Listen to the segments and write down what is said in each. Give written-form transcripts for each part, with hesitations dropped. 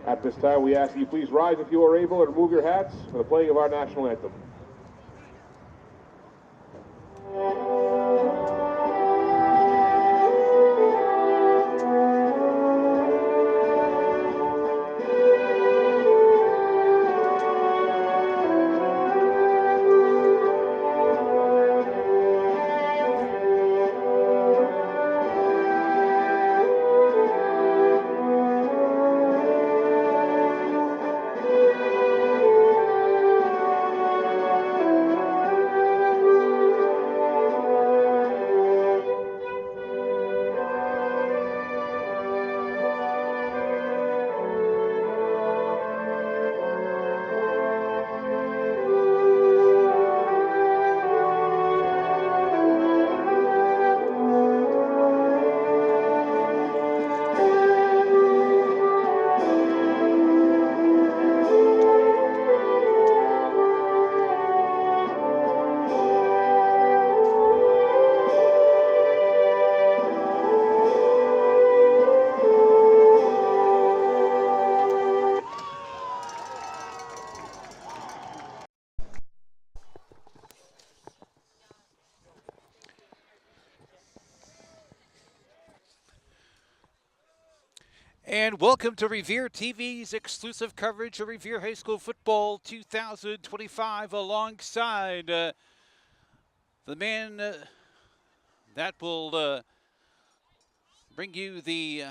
At this time, we ask that you please rise if you are able and remove your hats for the playing of our national anthem. And welcome to Revere TV's exclusive coverage of Revere High School Football 2025 alongside the man that will bring you the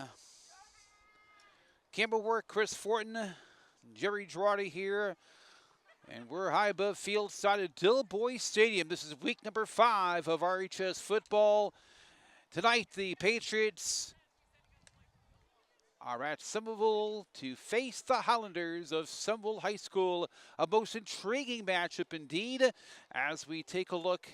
camera work, Chris Fortin, Jerry Girardi here. And we're high above field side of Dilboy Stadium. This is week number 5 of RHS Football. Tonight, the Patriots are at Somerville to face the Highlanders of Somerville High School. A most intriguing matchup indeed as we take a look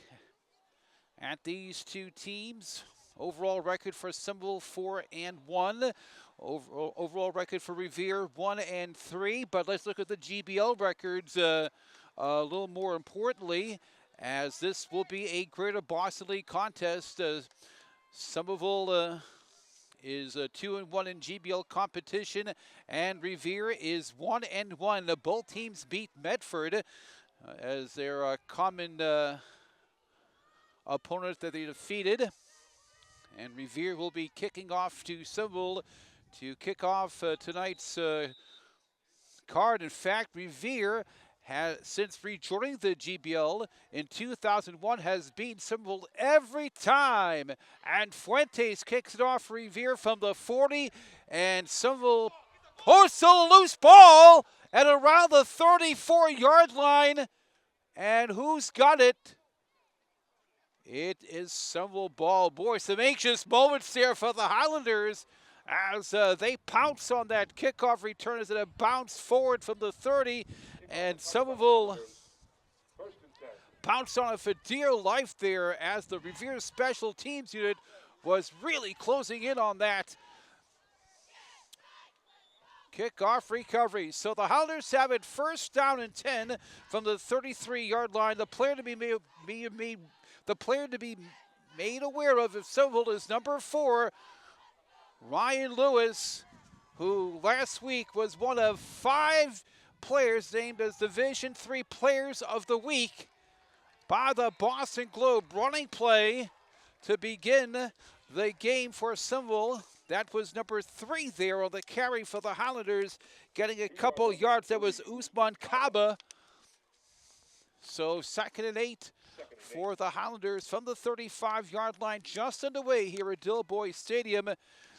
at these two teams. Overall record for Somerville 4-1. Overall record for Revere 1-3. But let's look at the GBL records a little more importantly, as this will be a Greater Boston League contest. Somerville is 2-1 in GBL competition, and Revere is 1-1. Both teams beat Medford as their common opponent that they defeated. And Revere will be kicking off to Somerville to kick off tonight's card. In fact, Revere has, since rejoining the GBL in 2001, has beaten Somerville every time. And Fuentes kicks it off for Revere from the 40, and Somerville posts a loose ball at around the 34-yard line. And who's got it? It is Somerville ball. Boy, some anxious moments there for the Highlanders as they pounce on that kickoff return as it bounced forward from the 30. And Somerville pounced on it for dear life there as the Revere Special Teams unit was really closing in on that kickoff recovery. So the Highlanders have it first down and 10 from the 33-yard line. The player to be made aware of if Somerville is number 4, Ryan Lewis, who last week was one of 5 players named as Division III Players of the Week by the Boston Globe. Running play to begin the game for Somerville. That was number 3 there on the carry for the Highlanders, getting a couple yards. That was Usman Kaba. So 2nd and 8 for the Highlanders from the 35-yard line, just underway here at Dilboy Stadium.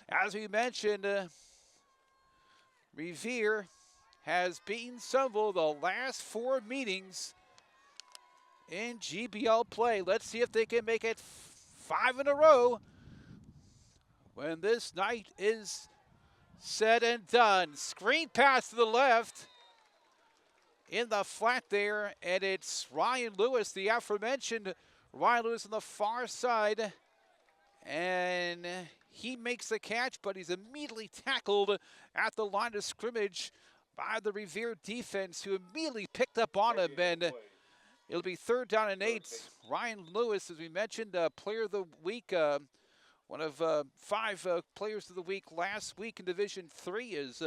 As we mentioned, Revere has beaten Somerville the last 4 meetings in GBL play. Let's see if they can make it 5 in a row when this night is said and done. Screen pass to the left in the flat there, and it's Ryan Lewis, the aforementioned Ryan Lewis on the far side, and he makes the catch, but he's immediately tackled at the line of scrimmage by the Revere defense, who immediately picked up on him, and it'll be 3rd down and 8. Ryan Lewis, as we mentioned, player of the week, one of 5 players of the week last week in Division 3 is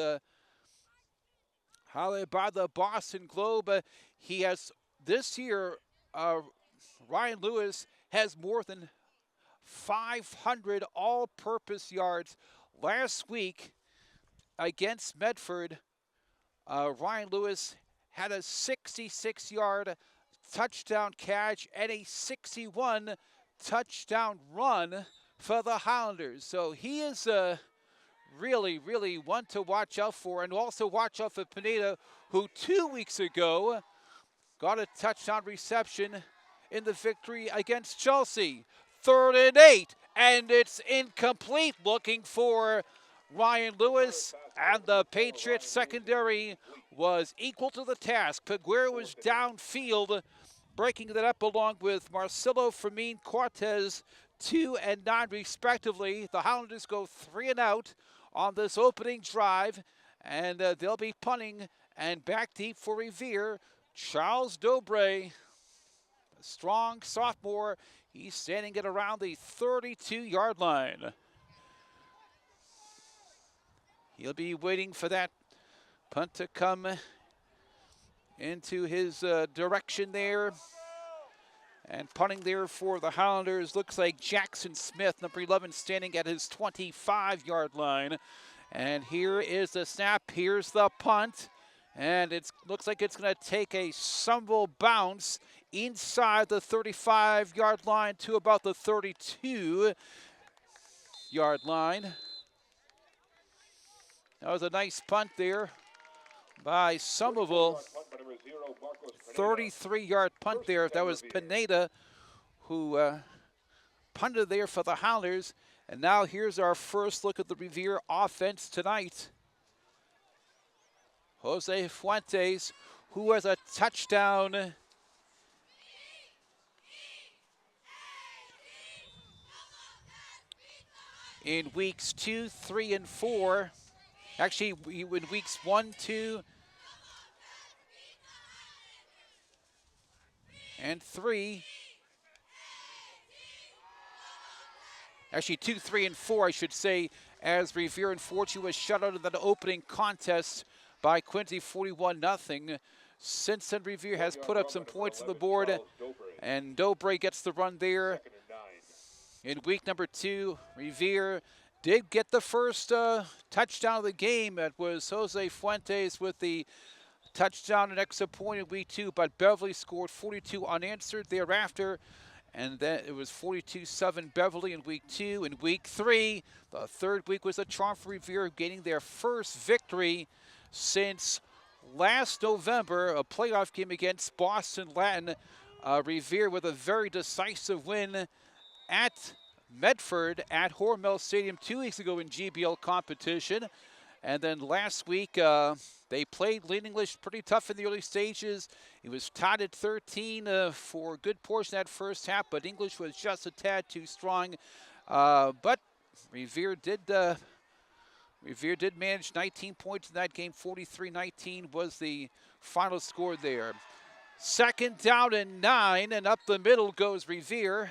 highlighted by the Boston Globe. He has this year, Ryan Lewis has more than 500 all-purpose yards. Last week against Medford, Ryan Lewis had a 66-yard touchdown catch and a 61 touchdown run for the Highlanders. So he is really, really one to watch out for. And also watch out for Pineda, who 2 weeks ago got a touchdown reception in the victory against Chelsea. 3rd and 8, and it's incomplete, looking for Ryan Lewis, and the Patriots secondary was equal to the task. Peguero was downfield, breaking that up along with Marcelo, Fermin, Cortez, 2 and 9 respectively. The Highlanders go 3 and out on this opening drive, and they'll be punting and back deep for Revere. Charles Dobre, a strong sophomore, he's standing at around the 32-yard line. He'll be waiting for that punt to come into his direction there. And punting there for the Highlanders looks like Jackson Smith, number 11, standing at his 25-yard line. And here is the snap. Here's the punt. And it looks like it's going to take a Somerville bounce inside the 35-yard line to about the 32-yard line. That was a nice punt there by Somerville. 33-yard punt there. That was Pineda who punted there for the Highlanders. And now here's our first look at the Revere offense tonight. Jose Fuentes, who has a touchdown in weeks 2, 3, and 4. Actually, in weeks 1, 2, and 3. Actually, 2, 3, and 4, I should say, as Revere unfortunately was shut out of that opening contest by Quincy, 41-0. Since then, Revere has put up some points on the board, and Dobre gets the run there. In week number 2, Revere did get the first touchdown of the game. It was Jose Fuentes with the touchdown and extra point in week 2, but Beverly scored 42 unanswered thereafter. And then it was 42-7 Beverly in week 2. In week 3, the third week was a charm for Revere, gaining their first victory since last November, a playoff game against Boston Latin. Revere with a very decisive win at Medford at Hormel Stadium 2 weeks ago in GBL competition. And then last week, they played Lynn English pretty tough in the early stages. It was tied at 13 for a good portion of that first half, but English was just a tad too strong. But Revere did manage 19 points in that game. 43-19 was the final score there. 2nd down and 9, and up the middle goes Revere.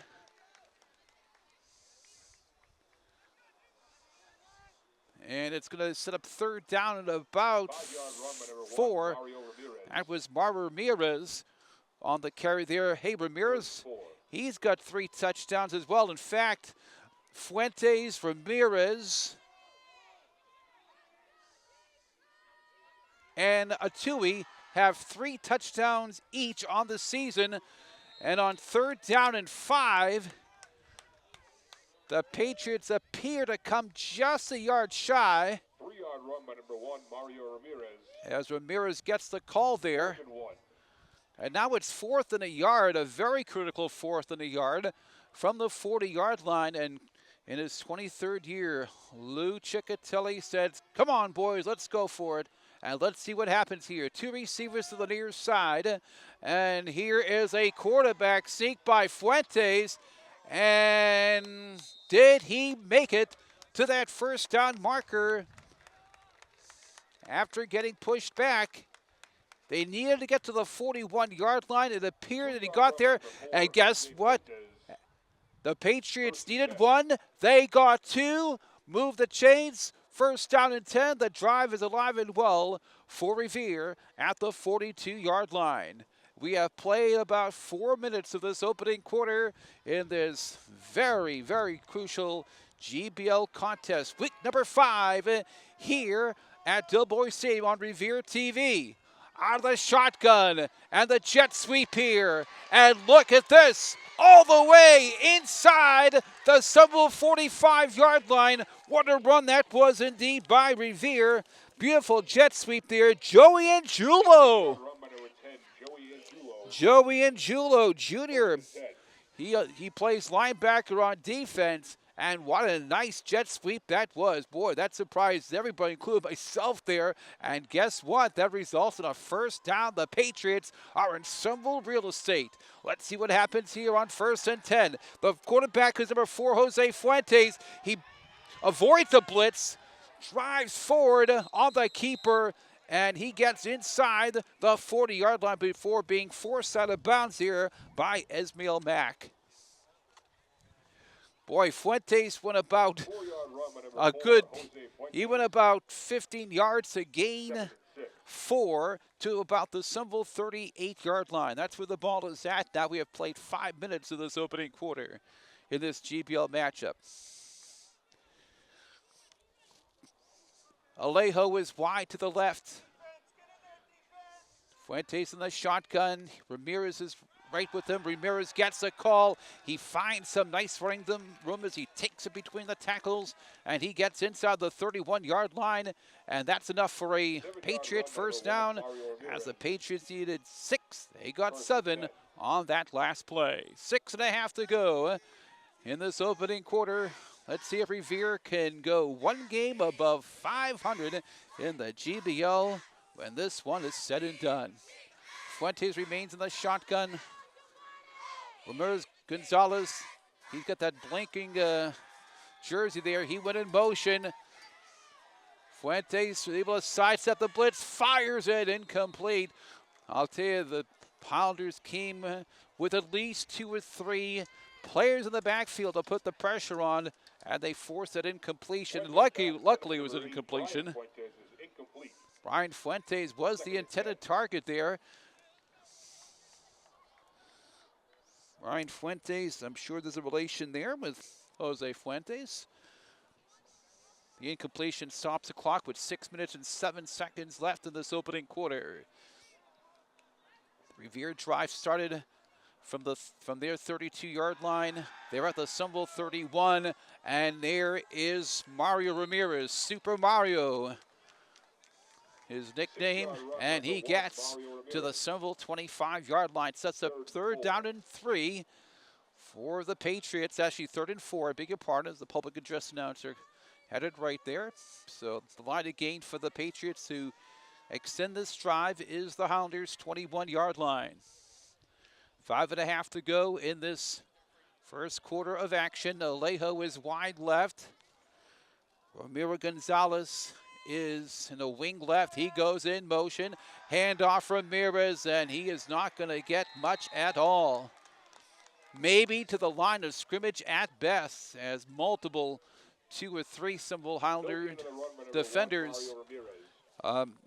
And it's going to set up 3rd down and about 4. That was Mar Ramirez on the carry there. Hey, Ramirez, he's got 3 touchdowns as well. In fact, Fuentes, Ramirez, and Atui have 3 touchdowns each on the season. And on 3rd down and 5, the Patriots appear to come just a yard shy. 3-yard run by number 1, Mario Ramirez. As Ramirez gets the call there. And now it's 4th and a yard, a very critical 4th and a yard from the 40-yard line. And in his 23rd year, Lou Ciccatelli said, come on, boys, let's go for it. And let's see what happens here. 2 receivers to the near side. And here is a quarterback sneak by Fuentes. And did he make it to that 1st down marker after getting pushed back? They needed to get to the 41-yard line. It appeared that he got there. And guess what? The Patriots needed one. They got two. Move the chains. First down and 10. The drive is alive and well for Revere at the 42-yard line. We have played about 4 minutes of this opening quarter in this very, very crucial GBL contest. Week number 5 here at Dilboy Stadium on Revere TV. Out of the shotgun and the jet sweep here. And look at this, all the way inside the Somerville 45-yard line. What a run that was indeed by Revere. Beautiful jet sweep there. Joey Angiulo. Joey Angiulo Jr. He plays linebacker on defense. And what a nice jet sweep that was. Boy, that surprised everybody, including myself there. And guess what? That results in a first down. The Patriots are in Somerville real estate. Let's see what happens here on 1st and 10. The quarterback is number 4, Jose Fuentes. He avoids the blitz, drives forward on the keeper, and he gets inside the 40-yard line before being forced out of bounds here by Esmail Mack. Boy, Fuentes went about he went about 15 yards to gain 4 to about the Somerville 38-yard line. That's where the ball is at. Now we have played 5 minutes of this opening quarter in this GBL matchup. Alejo is wide to the left. Fuentes in the shotgun. Ramirez is right with him. Ramirez gets a call. He finds some nice running room as he takes it between the tackles, and he gets inside the 31-yard line, and that's enough for a Patriot first down. As the Patriots needed 6, they got 7 on that last play. 6.5 to go in this opening quarter. Let's see if Revere can go one game above 500 in the GBL when this one is said and done. Fuentes remains in the shotgun. Ramirez Gonzalez, he's got that blinking jersey there. He went in motion. Fuentes was able to sidestep the blitz, fires it, incomplete. I'll tell you, the Pounders came with at least 2 or 3 players in the backfield to put the pressure on, and they forced that incompletion. Luckily, it was an incompletion. Brian Fuentes was the intended target there. Brian Fuentes, I'm sure there's a relation there with Jose Fuentes. The incompletion stops the clock with 6 minutes and 7 seconds left in this opening quarter. Revere drive started from their 32-yard line. They're at the Somerville 31, and there is Mario Ramirez, Super Mario, his nickname, and he gets to the Somerville 25-yard line. Sets up 3rd down and 3 for the Patriots. Actually, 3rd and 4, I beg your pardon, as the public address announcer had it right there. So the line of gain for the Patriots to extend this drive is the Hounders' 21-yard line. 5.5 to go in this first quarter of action. Alejo is wide left. Ramiro Gonzalez is in the wing left. He goes in motion. Handoff Ramirez, and he is not going to get much at all. Maybe to the line of scrimmage at best, as multiple 2 or 3 Somerville Hounder defenders,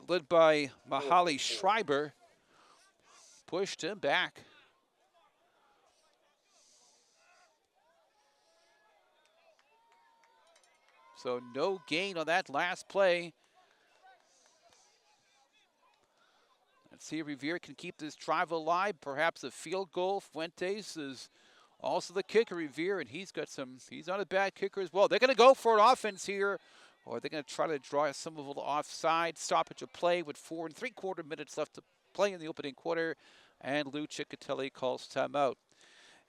led by Mahali Schreiber, pushed him back. So no gain on that last play. Let's see if Revere can keep this drive alive. Perhaps a field goal. Fuentes is also the kicker, Revere, and he's not a bad kicker as well. They're going to go for an offense here, or they're going to try to draw some of the offside stoppage of play with 4 3/4 minutes left to play in the opening quarter, and Lou Ciccatelli calls timeout.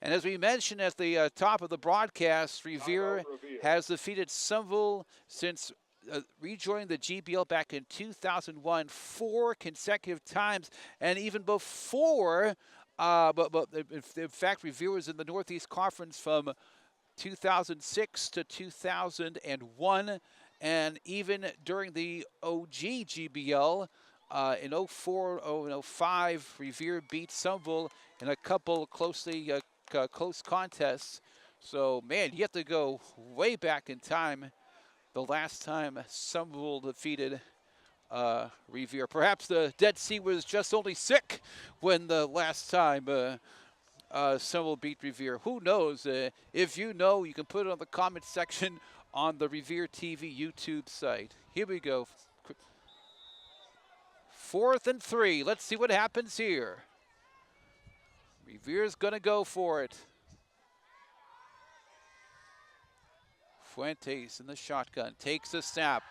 And as we mentioned at the top of the broadcast, Revere has defeated Somerville since rejoining the GBL back in 2001 4 consecutive times. And even before, in fact, Revere was in the Northeast Conference from 2006 to 2001. And even during the OG GBL, in 04 and 05, Revere beat Somerville in a couple close contests So, man, you have to go way back in time. The last time Somerville defeated Revere. Perhaps the Dead Sea was just only sick when the last time Somerville beat Revere. Who knows? If you know, you can put it on the comment section on the Revere TV YouTube site. Here we go. 4th and 3. Let's see what happens here. Revere's going to go for it. Fuentes in the shotgun, takes a snap.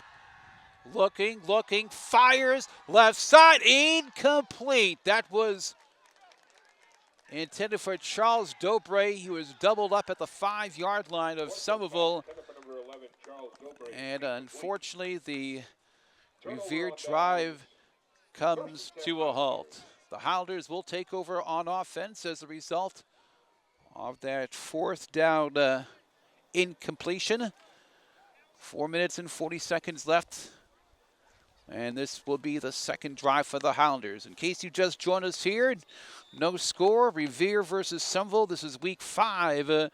Looking, fires, left side, incomplete. That was intended for Charles Dobre. He was doubled up at the 5-yard line of Somerville. And unfortunately, the Revere drive comes to a halt. The Highlanders will take over on offense as a result of that 4th down incompletion. 4 minutes and 40 seconds left. And this will be the second drive for the Highlanders. In case you just joined us here, no score, Revere versus Somerville. This is week 5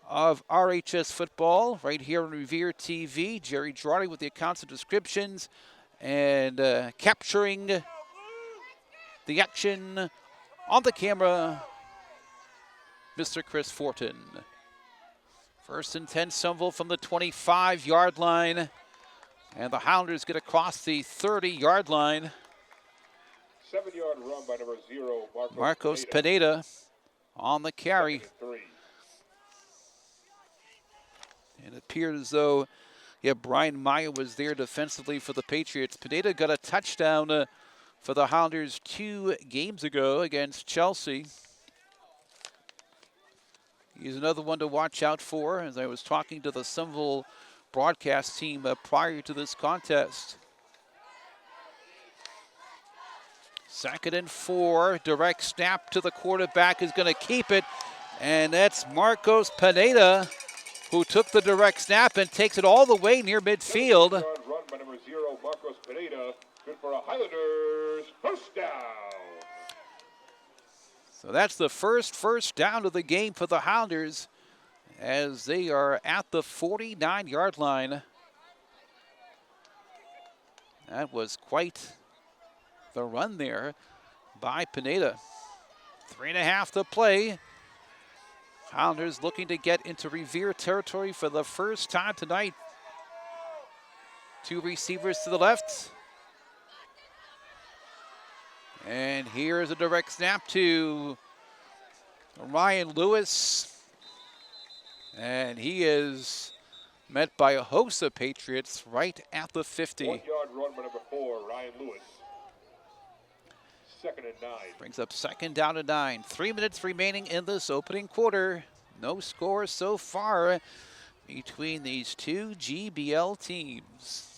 of RHS Football right here on Revere TV. Jerry Girardi with the accounts and descriptions and capturing the action on the camera, Mr. Chris Fortin. 1st and 10, Somerville from the 25-yard line. And the Highlanders get across the 30-yard line. 7-yard run by number 0, Marcos Pineda on the carry. It appeared as though, Brian Meyer was there defensively for the Patriots. Pineda got a touchdown for the Highlanders 2 games ago against Chelsea. He's another one to watch out for, as I was talking to the Somerville broadcast team prior to this contest. 2nd and 4, direct snap to the quarterback is going to keep it, and that's Marcos Pineda, who took the direct snap and takes it all the way near midfield. Run by number 0, Marcos Pineda, good for a Highlanders first down. So that's the first down of the game for the Highlanders as they are at the 49-yard line. That was quite the run there by Pineda. 3.5 to play. Highlanders looking to get into Revere territory for the first time tonight. 2 receivers to the left. And here's a direct snap to Ryan Lewis. And he is met by a host of Patriots right at the 50. 1-yard run by number 4, Ryan Lewis. 2nd and 9. Brings up 2nd down and 9. 3 minutes remaining in this opening quarter. No score so far between these 2 GBL teams.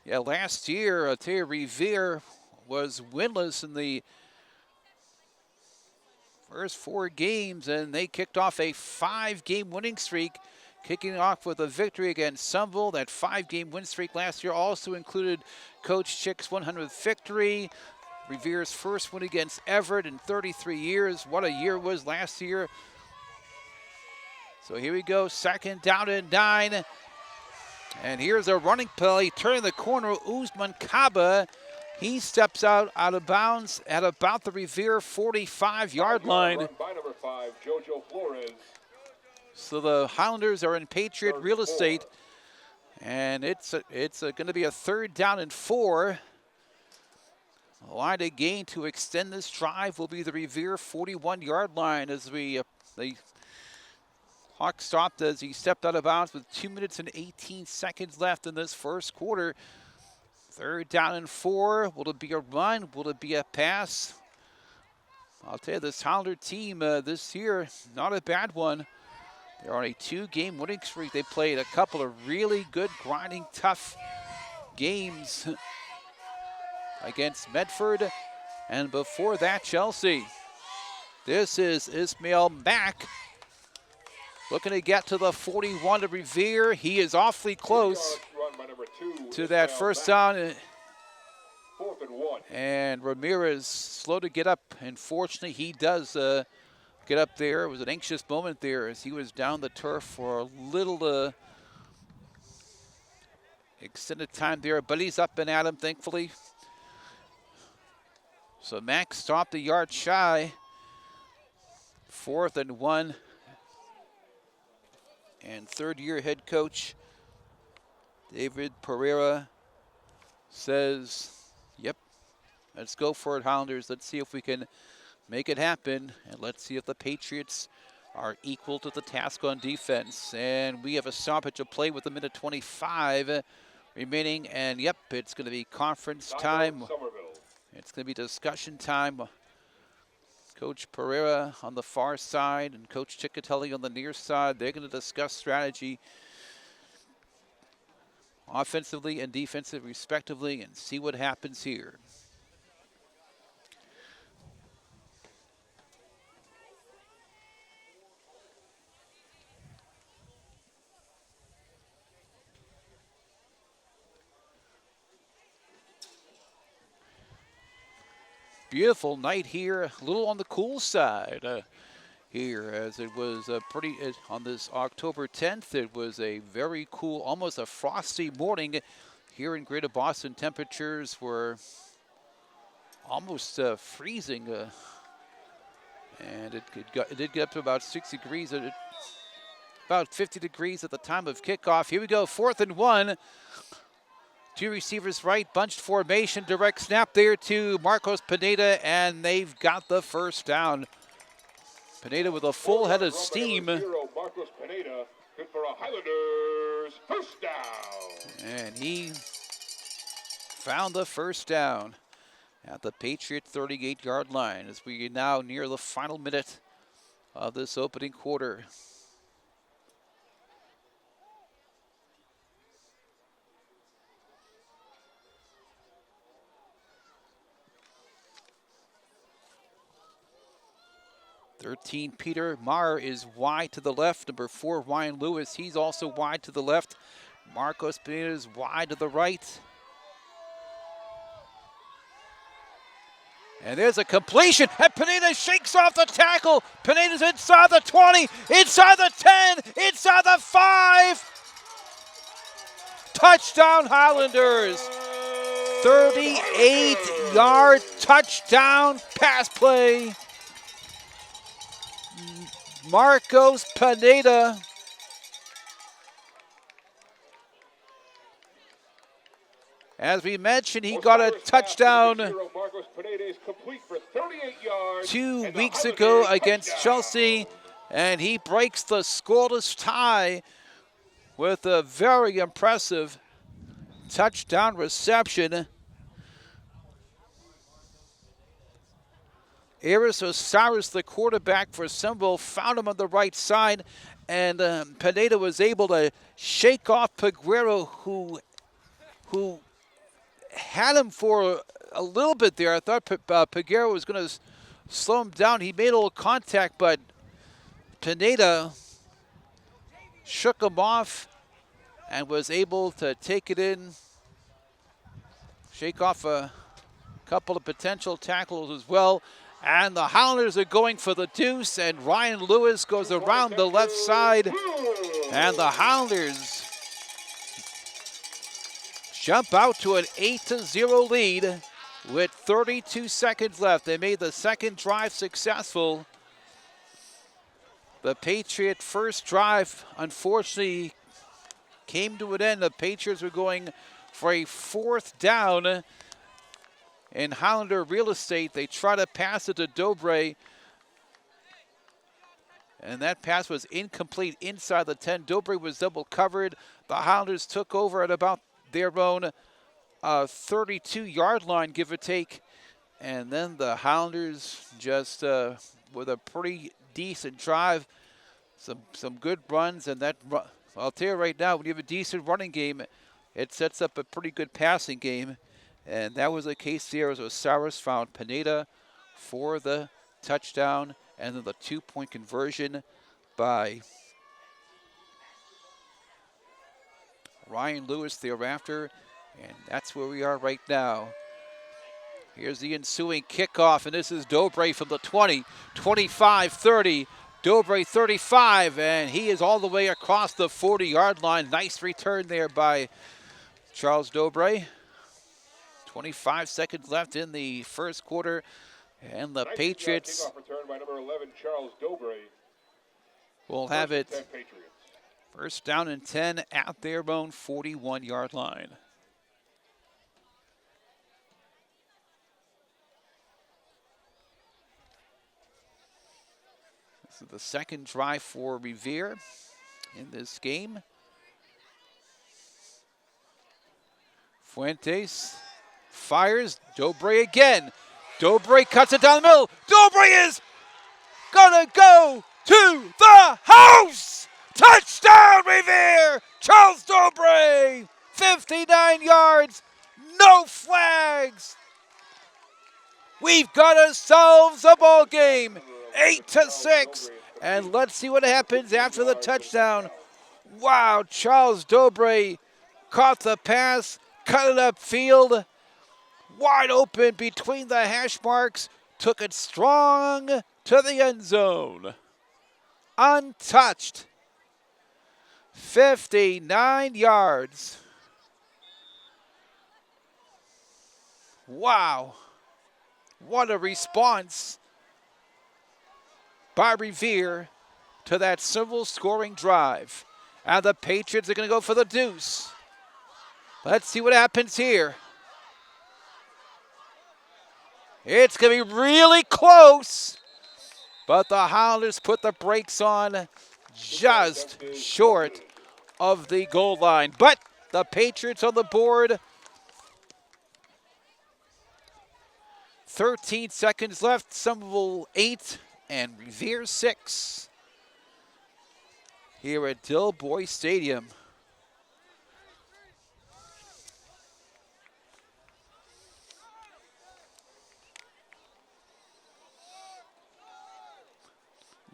Last year, I'll tell you, Revere was winless in the first 4 games, and they kicked off a 5-game winning streak, kicking off with a victory against Somerville. That 5-game win streak last year also included Coach Chick's 100th victory, Revere's first win against Everett in 33 years. What a year was last year. So here we go, 2nd down and 9. And here's a running play, turning the corner, Usman Kaba. He steps out of bounds at about the Revere 45-yard line. By number 5, Jojo Flores. So the Highlanders are in Patriot real estate, and it's going to be a 3rd down and 4. A line to gain to extend this drive will be the Revere 41-yard line as the clock stopped as he stepped out of bounds with 2 minutes and 18 seconds left in this first quarter. 3rd down and 4. Will it be a run? Will it be a pass? I'll tell you, this Highlander team this year, not a bad one. They're on a 2-game winning streak. They played a couple of really good, grinding, tough games against Medford, and before that, Chelsea. This is Ismail Mack looking to get to the 41 to Revere. He is awfully close to that first down. 4th and 1. And Ramirez slow to get up. Unfortunately, he does get up there. It was an anxious moment there as he was down the turf for a little extended time there, but he's up and at him, thankfully. So Max stopped a yard shy. 4th and 1. And third-year head coach David Pereira says, yep, let's go for it, Highlanders. Let's see if we can make it happen, and let's see if the Patriots are equal to the task on defense. And we have a stoppage of play with a minute 25 remaining, and yep, it's going to be conference time. It's going to be discussion time. Coach Pereira on the far side and Coach Ciccatelli on the near side. They're going to discuss strategy offensively and defensively respectively and see what happens here. Beautiful night here, a little on the cool side here, as it was on this October 10th, it was a very cool, almost a frosty morning here in Greater Boston. Temperatures were almost freezing, and it did get up to about 6 degrees, about 50 degrees at the time of kickoff. Here we go, 4th and 1. 2 receivers right, bunched formation, direct snap there to Marcos Pineda, and they've got the first down. Pineda with a full head of steam. Marcos Pineda, good for a Highlanders first down. And he found the first down at the Patriot 38-yard line as we are now near the final minute of this opening quarter. (13) Peter Maher is wide to the left. Number 4, Ryan Lewis, he's also wide to the left. Marcos Pineda is wide to the right. And there's a completion, and Pineda shakes off the tackle. Pineda's inside the 20, inside the 10, inside the 5. Touchdown Highlanders. 38-yard touchdown pass play. Marcos Pineda. As we mentioned, he got a touchdown 2 weeks ago against Chelsea, and he breaks the scoreless tie with a very impressive touchdown reception. Aris Osiris, the quarterback for Somerville, found him on the right side, and Pineda was able to shake off Peguero, who had him for a little bit there. I thought Peguero was going to slow him down. He made a little contact, but Pineda shook him off and was able to take it in, shake off a couple of potential tackles as well. And the Highlanders are going for the deuce, and Ryan Lewis goes around the left side, and the Highlanders jump out to an 8-0 lead with 32 seconds left. They made the second drive successful. The Patriot first drive, unfortunately, came to an end. The Patriots were going for a 4th down in Highlander real estate. They try to pass it to Dobre, and that pass was incomplete inside the 10. Dobre was double covered. The Highlanders took over at about their own 32-yard line, give or take. And then the Highlanders just with a pretty decent drive, some good runs, and that I'll tell you right now, when you have a decent running game, it sets up a pretty good passing game. And that was the case there as Osiris found Pineda for the touchdown, and then the 2-point conversion by Ryan Lewis thereafter. And that's where we are right now. Here's the ensuing kickoff, and this is Dobre from the 20, 25, 30. Dobre 35, and he is all the way across the 40-yard line. Nice return there by Charles Dobre. 25 seconds left in the first quarter, and the Patriots kickoff return by number 11, Charles Dobre. will have it first down and 10 at their own 41-yard line. This is the second drive for Revere in this game. Fuentes fires. Dobre again. Dobre cuts it down the middle. Dobre is gonna go to the house. Touchdown, Revere! Charles Dobre, 59 yards, no flags. We've got ourselves a ball game, 8-6. And let's see what happens after the touchdown. Wow, Charles Dobre caught the pass, cut it upfield, wide open between the hash marks, took it strong to the end zone. Untouched. 59 yards. Wow. What a response by Revere to that simple scoring drive. And the Patriots are going to go for the deuce. Let's see what happens here. It's going to be really close, but the Highlanders put the brakes on just short of the goal line. But the Patriots on the board. 13 seconds left. Somerville 8 and Revere 6 here at Dilboy Stadium.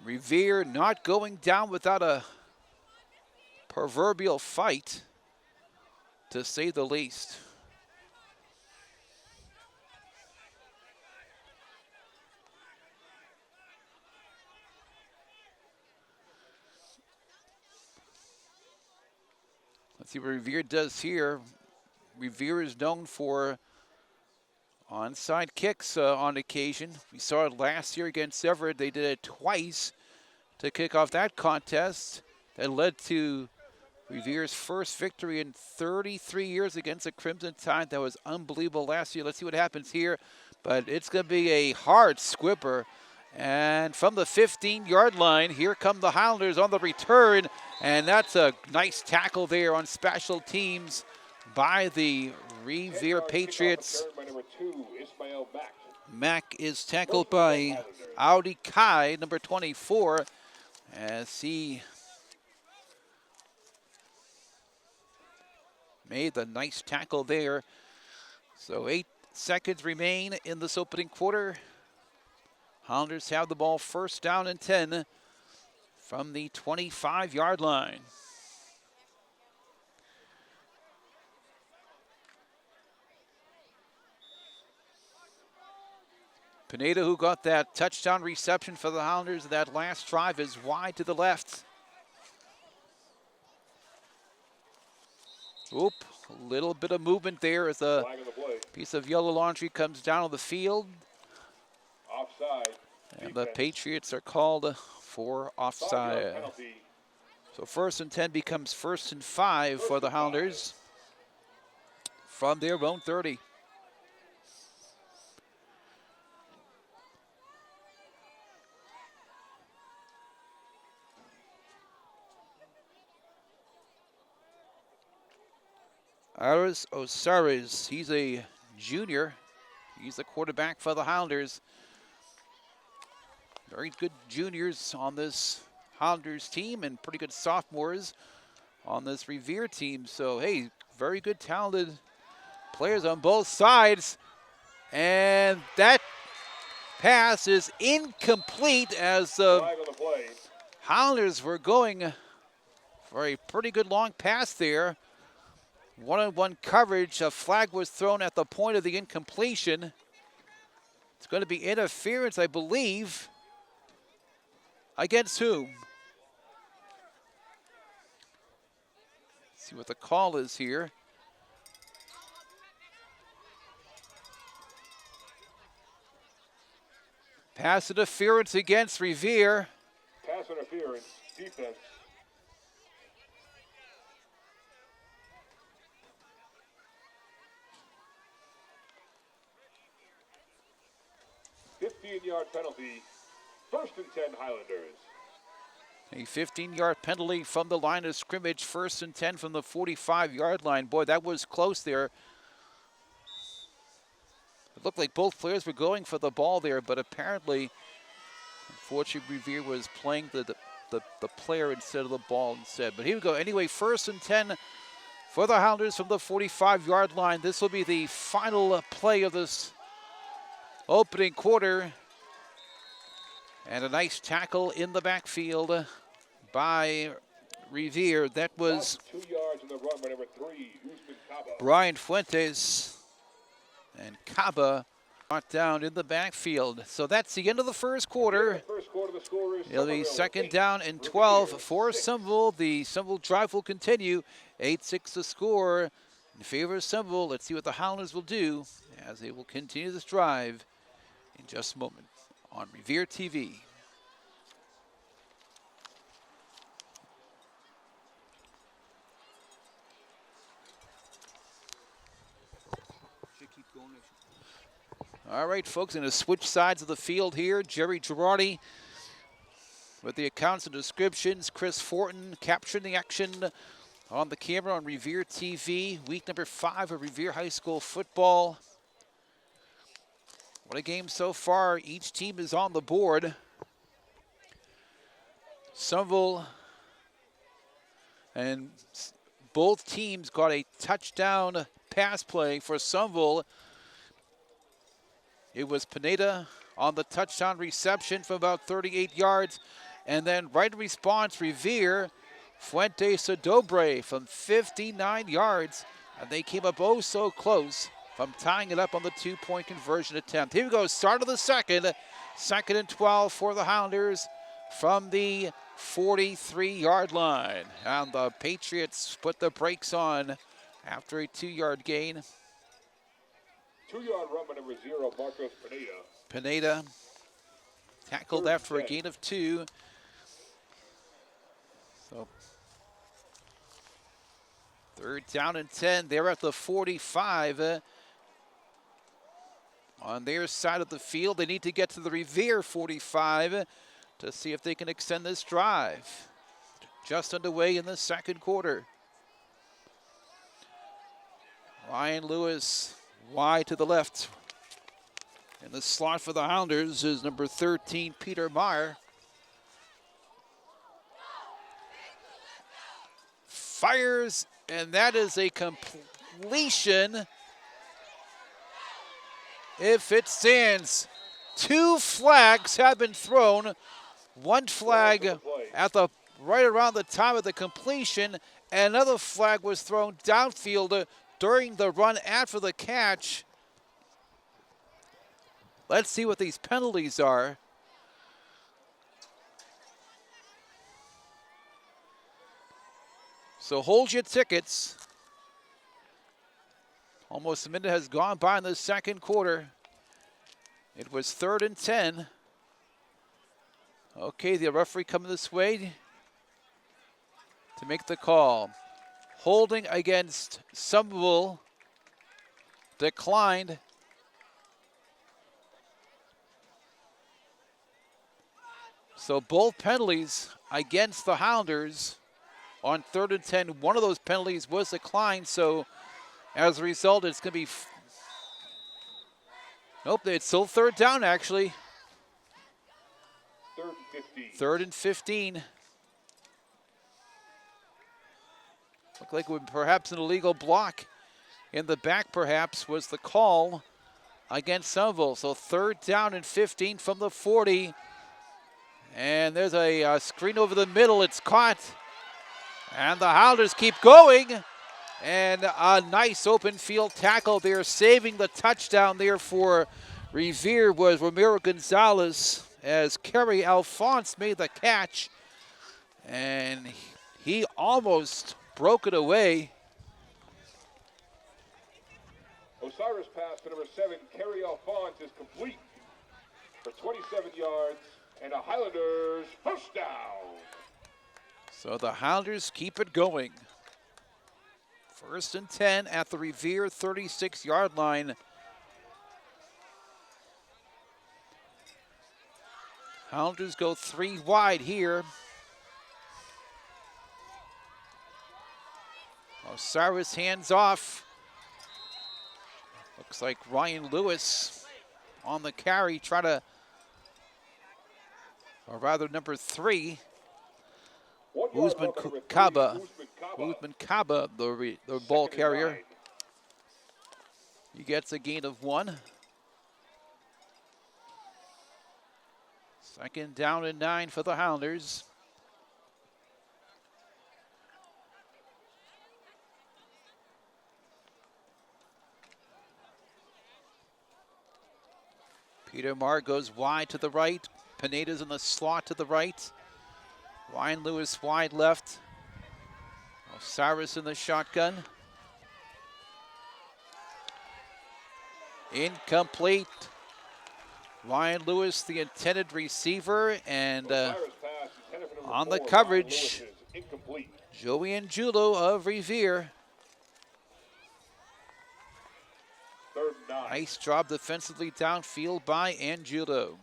Revere not going down without a proverbial fight, to say the least. Let's see what Revere does here. Revere is known for onside kicks on occasion. We saw it last year against Everett. They did it twice to kick off that contest. That led to Revere's first victory in 33 years against the Crimson Tide. That was unbelievable last year. Let's see what happens here. But it's going to be a hard squibber. And from the 15-yard line, here come the Highlanders on the return. And that's a nice tackle there on special teams by the Revere Patriots. Mack is tackled by Audi Kai, number 24, as he made the nice tackle there. So 8 seconds remain in this opening quarter. Highlanders have the ball first down and 10 from the 25-yard line. Pineda, who got that touchdown reception for the Highlanders that last drive, is wide to the left. Oop, a little bit of movement there as a piece of yellow laundry comes down on the field. Offside. And the Patriots are called for offside. So 1st and 10 becomes 1st and 5 for the Highlanders from their own 30. Aris Osiris, he's a junior. He's the quarterback for the Highlanders. Very good juniors on this Highlanders team and pretty good sophomores on this Revere team. So, hey, very good, talented players on both sides. And that pass is incomplete as the Highlanders were going for a pretty good long pass there. One-on-one coverage, a flag was thrown at the point of the incompletion. It's going to be interference, I believe. Against whom? Let's see what the call is here. Pass interference against Revere. Pass interference, defense. Yard penalty, 1st and 10 Highlanders. A 15-yard penalty from the line of scrimmage, 1st and 10 from the 45-yard line. Boy, that was close there. It looked like both players were going for the ball there, but apparently, unfortunately, Revere was playing the player instead of the ball instead. But here we go. Anyway, 1st and 10 for the Highlanders from the 45-yard line. This will be the final play of this opening quarter. And a nice tackle in the backfield by Revere. That was 2 yards in the run by number 3, Usman Kaba. Brian Fuentes. And Kaba brought down in the backfield. So that's the end of the first quarter. The score is It'll be 2nd down and 12 for Somerville. The Somerville drive will continue. 8-6 the score in favor of Somerville. Let's see what the Highlanders will do as they will continue this drive in just a moment on Revere TV. All right, folks, going to switch sides of the field here. Jerry Girardi with the accounts and descriptions. Chris Fortin capturing the action on the camera on Revere TV. Week number 5 of Revere High School football. What a game so far. Each team is on the board. Somerville and both teams got a touchdown pass play. For Somerville, it was Pineda on the touchdown reception from about 38 yards. And then right in response, Revere, Fuentes Adobre from 59 yards. And they came up oh so close from tying it up on the 2-point conversion attempt. Here we go, start of the second. 2nd and 12 for the Highlanders from the 43-yard line. And the Patriots put the brakes on after a 2-yard gain. 2-yard run by number 0, Marcos Pineda. Pineda tackled that for a gain of 2. So 3rd down and 10. They're at the 45. On their side of the field, they need to get to the Revere 45 to see if they can extend this drive. Just underway in the second quarter. Ryan Lewis wide to the left. In the slot for the Highlanders is number 13, Peter Meyer. Fires, and that is a completion. If it stands, 2 flags have been thrown. 1 flag at the right around the time of the completion. Another flag was thrown downfield during the run after the catch. Let's see what these penalties are. So hold your tickets. Almost a minute has gone by in the second quarter. It was 3rd and 10. Okay, the referee coming this way to make the call. Holding against Somerville declined. So both penalties against the Highlanders on 3rd and 10. One of those penalties was declined, so as a result, it's going to be... Nope, it's still 3rd down, actually. 3rd and 15. 3rd and 15. Looked like it would perhaps an illegal block in the back, perhaps, was the call against Somerville. So 3rd down and 15 from the 40. And there's a screen over the middle. It's caught. And the Highlanders keep going. And a nice open field tackle there, saving the touchdown there for Revere was Ramiro Gonzalez as Kerry Alphonse made the catch. And he almost broke it away. Osiris pass to number 7, Kerry Alphonse, is complete for 27 yards and a Highlanders first down. So the Highlanders keep it going. 1st and 10 at the Revere 36-yard line. Highlanders go 3 wide here. Osiris hands off. Looks like Ryan Lewis on the carry, or rather number 3, Usman Kaba, the ball carrier. He gets a gain of 1. 2nd down and 9 for the Highlanders. Peter Marr goes wide to the right. Pineda's in the slot to the right. Ryan Lewis wide left. Osiris in the shotgun. Incomplete. Ryan Lewis, the intended receiver, and on the coverage, Joey Angiulo of Revere. Nice job defensively downfield by Angiulo.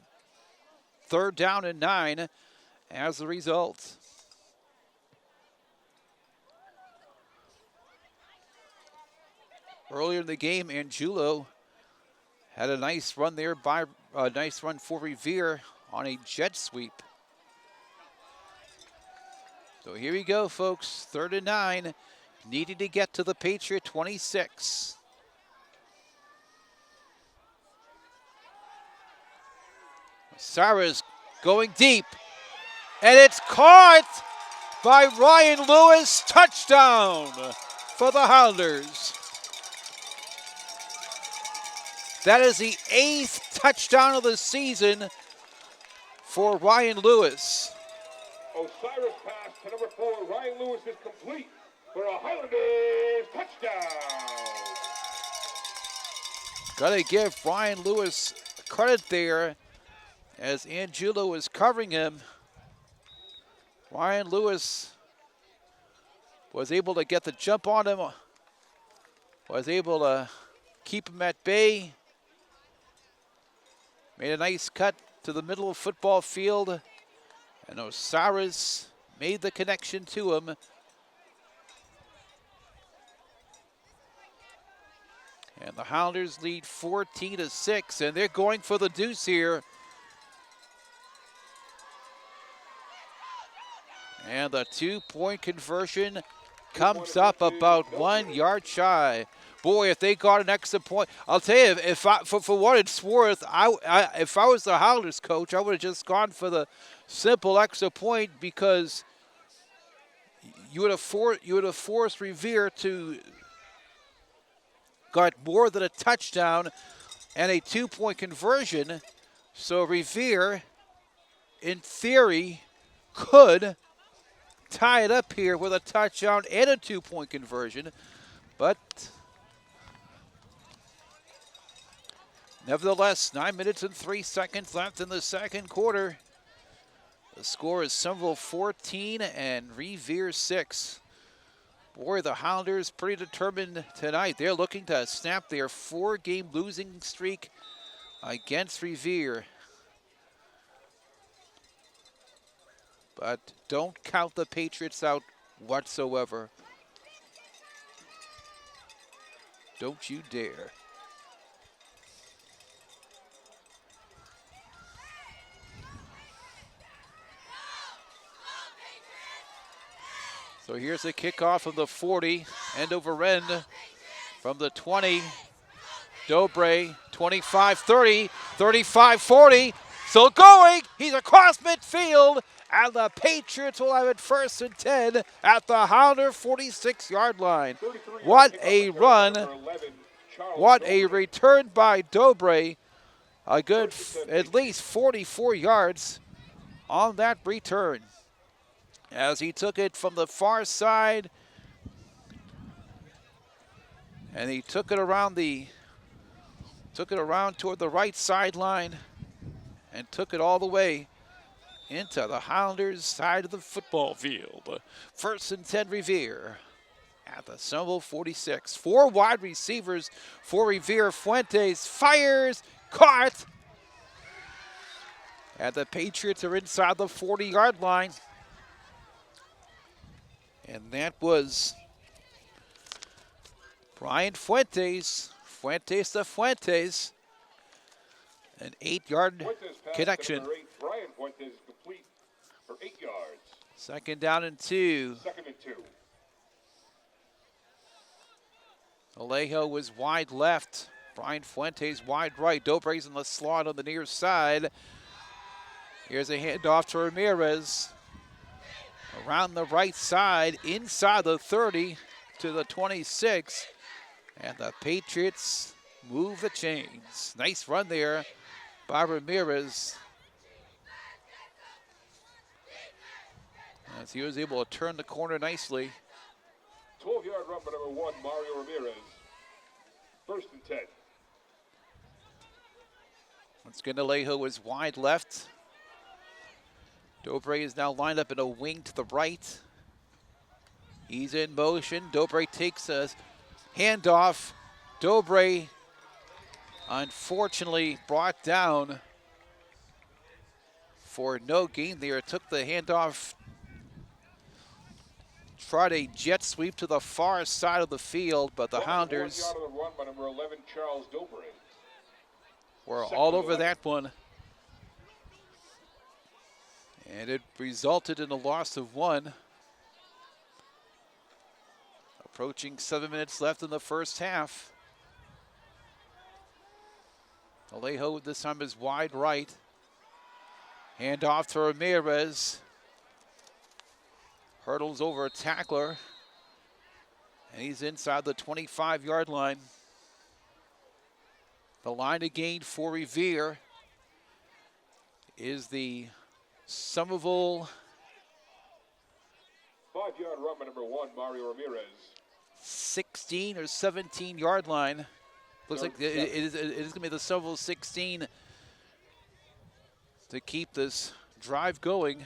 3rd down and 9 as a result. Earlier in the game, Angiulo had a nice run there nice run for Revere on a jet sweep. So here we go, folks. 3rd and 9, needing to get to the Patriot 26. Osiris going deep, and it's caught by Ryan Lewis. Touchdown for the Highlanders. That is the 8th touchdown of the season for Ryan Lewis. Osiris pass to number 4, Ryan Lewis, is complete for a Highlanders touchdown. Gotta give Ryan Lewis credit there as Angiulo was covering him. Ryan Lewis was able to get the jump on him, was able to keep him at bay. Made a nice cut to the middle of football field, and Osiris made the connection to him. And the Highlanders lead 14-6, and they're going for the deuce here. And the 2-point conversion comes up about 1 yard shy. Boy, if they got an extra point, I'll tell you, for what it's worth, if I was the Highlanders coach, I would have just gone for the simple extra point, because you would have forced Revere to got more than a touchdown and a 2-point conversion. So Revere, in theory, could tie it up here with a touchdown and a 2-point conversion, but nevertheless, 9 minutes and 3 seconds left in the 2nd quarter. The score is Somerville 14 and Revere 6. Boy, the Highlanders pretty determined tonight. They're looking to snap their 4-game losing streak against Revere. But don't count the Patriots out whatsoever. Don't you dare. So here's a kickoff from the 40, end over end from the 20. Dobre, 25-30, 35-40, still going. He's across midfield, and the Patriots will have it 1st and 10 at the Highlander 46-yard line. What a run. What a return by Dobre. a good at least 44 yards on that return as he took it from the far side and he took it around toward the right sideline and took it all the way into the Highlanders' side of the football field. 1st and 10 Revere at the Somerville 46. 4 wide receivers for Revere. Fuentes fires, caught. And the Patriots are inside the 40-yard line. And that was Brian Fuentes. Fuentes to Fuentes. An 8-yard connection. Brian Fuentes complete for 8 yards. 2nd down and 2. 2nd and 2. Alejo was wide left. Brian Fuentes wide right. Dobre's in the slot on the near side. Here's a handoff to Ramirez. Around the right side, inside the 30 to the 26. And the Patriots move the chains. Nice run there by Ramirez, as he was able to turn the corner nicely. 12-yard run by number 1, Mario Ramirez. 1st and 10. Once again, Alejo was wide left. Dobre is now lined up in a wing to the right. He's in motion. Dobre takes a handoff. Dobre unfortunately brought down for no gain there. Took the handoff, tried a jet sweep to the far side of the field, but the Hounders 1 yard on the run by number 11, Charles Dobre. were all over that one. And it resulted in a loss of 1. Approaching 7 minutes left in the first half. Alejo this time is wide right. Hand off to Ramirez. Hurdles over a tackler. And he's inside the 25-yard line. The line of gain for Revere is the Somerville 5-yard run by number 1, Mario Ramirez. 16 or 17-yard line. Looks like it is going to be the Somerville 16 to keep this drive going.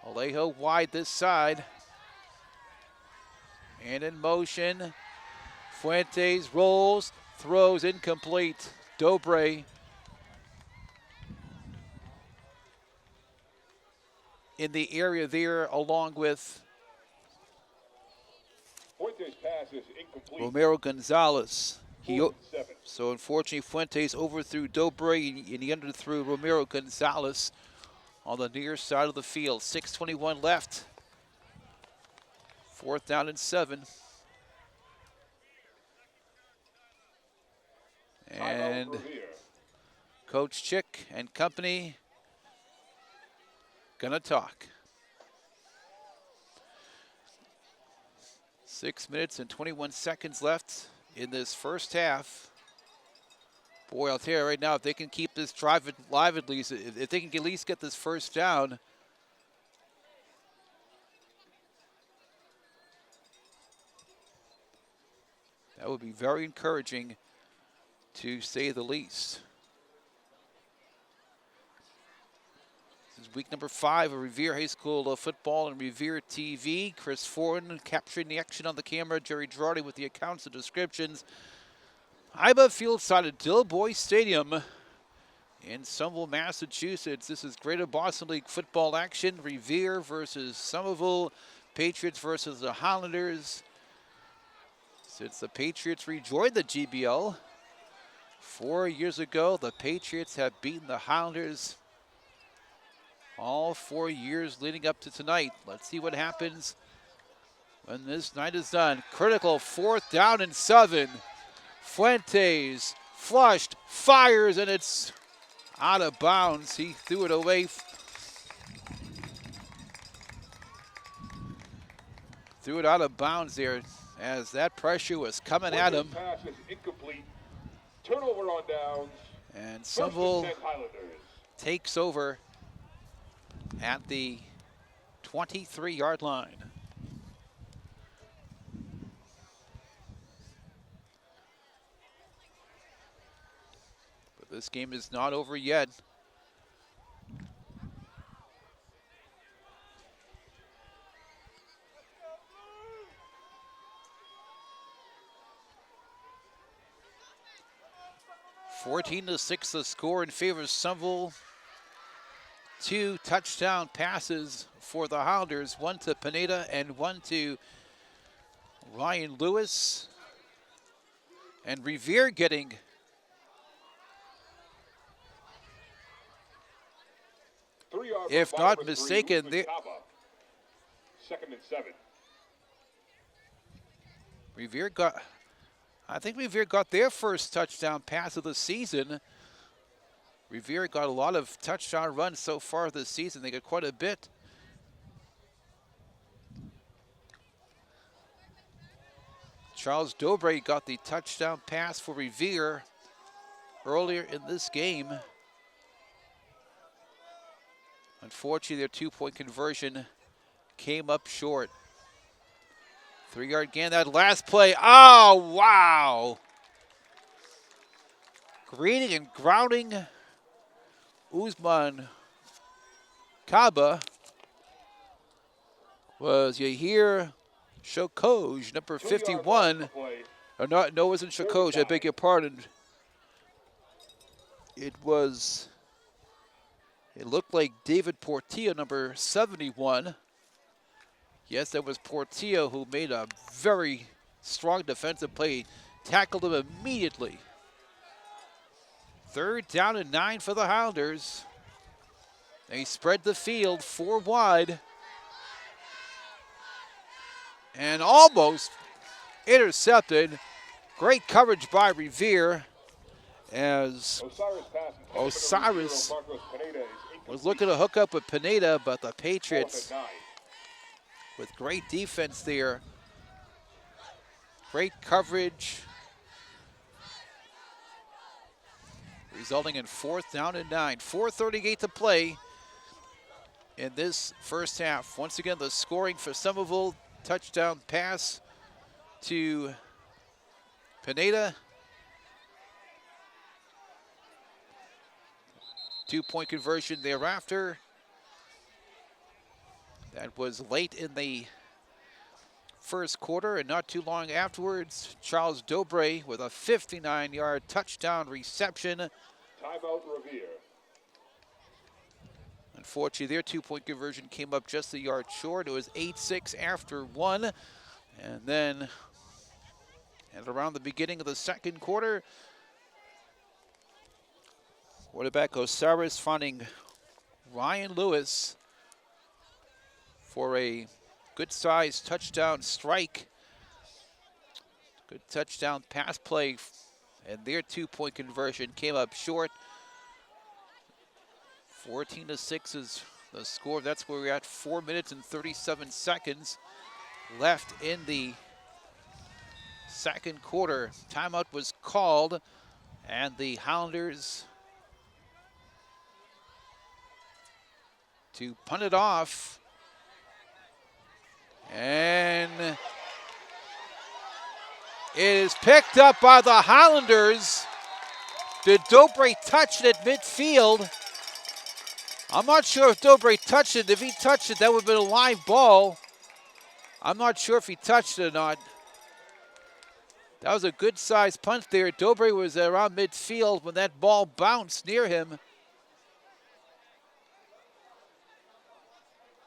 Alejo wide this side. And in motion. Fuentes rolls, throws incomplete. Dobre in the area there, along with Fuentes' pass is incomplete. Romero Gonzalez. 4th and 7. So unfortunately, Fuentes overthrew Dobre and he underthrew Romero Gonzalez on the near side of the field. 6:21 left. 4th down and 7. And Coach Chick and company gonna talk. 6 minutes and 21 seconds left in this first half. Boy, I'll tell you right now, if they can keep this drive alive at least, if they can at least get this first down, that would be very encouraging, to say the least. This is week number 5 of Revere High School football and Revere TV. Chris Foran capturing the action on the camera. Jerry Girardi with the accounts and descriptions. Iba Field side of Dilboy Stadium in Somerville, Massachusetts. This is Greater Boston League football action. Revere versus Somerville. Patriots versus the Highlanders. Since the Patriots rejoined the GBL 4 years ago, the Patriots have beaten the Highlanders all 4 years leading up to tonight. Let's see what happens when this night is done. Critical 4th down and 7. Fuentes flushed, fires, and it's out of bounds. He threw it away. Threw it out of bounds there as that pressure was coming at him. Pass is incomplete. Turnover on downs. And First Somerville and 10 Highlanders. takes over at the 23-yard line. But this game is not over yet. (14-6) the score in favor of Somerville. 2 touchdown passes for the Highlanders, one to Pineda and one to Ryan Lewis. And Revere getting if not mistaken, second and 7. Revere got, I think Revere got their first touchdown pass of the season. Revere got a lot of touchdown runs so far this season. They got quite a bit. Charles Dobre got the touchdown pass for Revere earlier in this game. Unfortunately, their 2-point conversion came up short. 3-yard gain that last play. Oh, wow. Greening and grounding Usman Kaba was Yahir Shokoj, number 51. Or not, no, it wasn't Shokoj, I beg your pardon. It looked like David Portillo, number 71. Yes, that was Portillo who made a very strong defensive play, tackled him immediately. 3rd down and 9 for the Highlanders. They spread the field 4 wide. And almost intercepted. Great coverage by Revere as Osiris was looking to hook up with Pineda, but the Patriots with great defense there. Great coverage, resulting in 4th down and 9. 4:38 to play in this first half. Once again, the scoring for Somerville, touchdown pass to Pineda. 2-point conversion thereafter. That was late in the first quarter, and not too long afterwards, Charles Dobre with a 59-yard touchdown reception. Timeout Revere. Unfortunately, their 2-point conversion came up just a yard short. It was 8-6 after 1. And then at around the beginning of the second quarter, quarterback Osiris finding Ryan Lewis for a good-sized touchdown strike. Good touchdown pass play, and their 2-point conversion came up short. 14-6 is the score. That's where we're at. 4 minutes and 37 seconds left in the second quarter. Timeout was called, and the Highlanders to punt it off. And it is picked up by the Highlanders. Did Dobre touch it at midfield? I'm not sure if Dobre touched it. If he touched it, that would have been a live ball. I'm not sure if he touched it or not. That was a good-sized punt there. Dobre was around midfield when that ball bounced near him.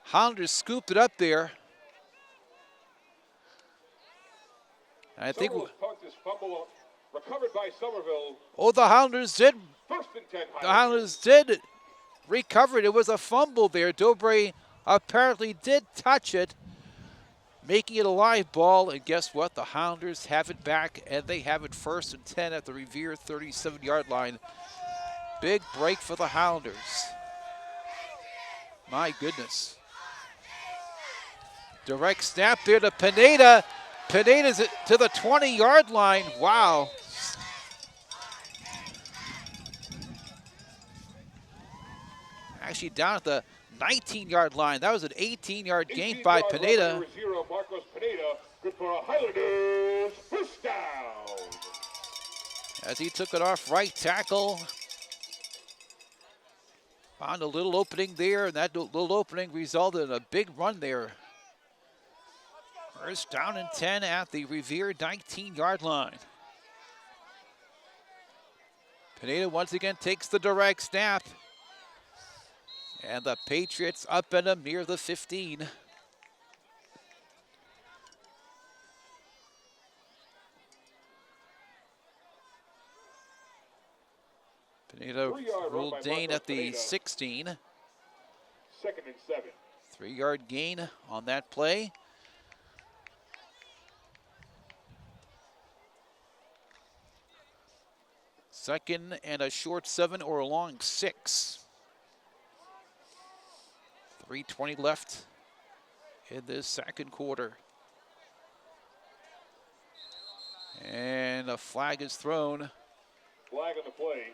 Highlanders scooped it up there. I think punt is fumble recovered by Somerville. Oh, the Highlanders did. 1st and 10 Highlanders. The Highlanders did recover it. It was a fumble there. Dobre apparently did touch it, making it a live ball. And guess what? The Highlanders have it back, and they have it 1st and 10 at the Revere 37-yard line. Big break for the Highlanders. My goodness. Direct snap there to Pineda. Pineda's to the 20-yard line. Wow. actually down at the 19-yard line. That was an 18-yard gain 18 by yard run Pineda. number 0, Marcos Pineda. Good for a Highlanders first down. As he took it off right tackle. Found a little opening there, and that little opening resulted in a big run there. First down and 10 at the Revere 19-yard line. Pineda once again takes the direct snap. And the Patriots up at him near the 15. Pineda ruled Dane at the 16. 2nd and 7. 3-yard gain on that play. Second and a short 7 or a long 6. 3:20 left in this second quarter. And a flag is thrown. Flag on the play.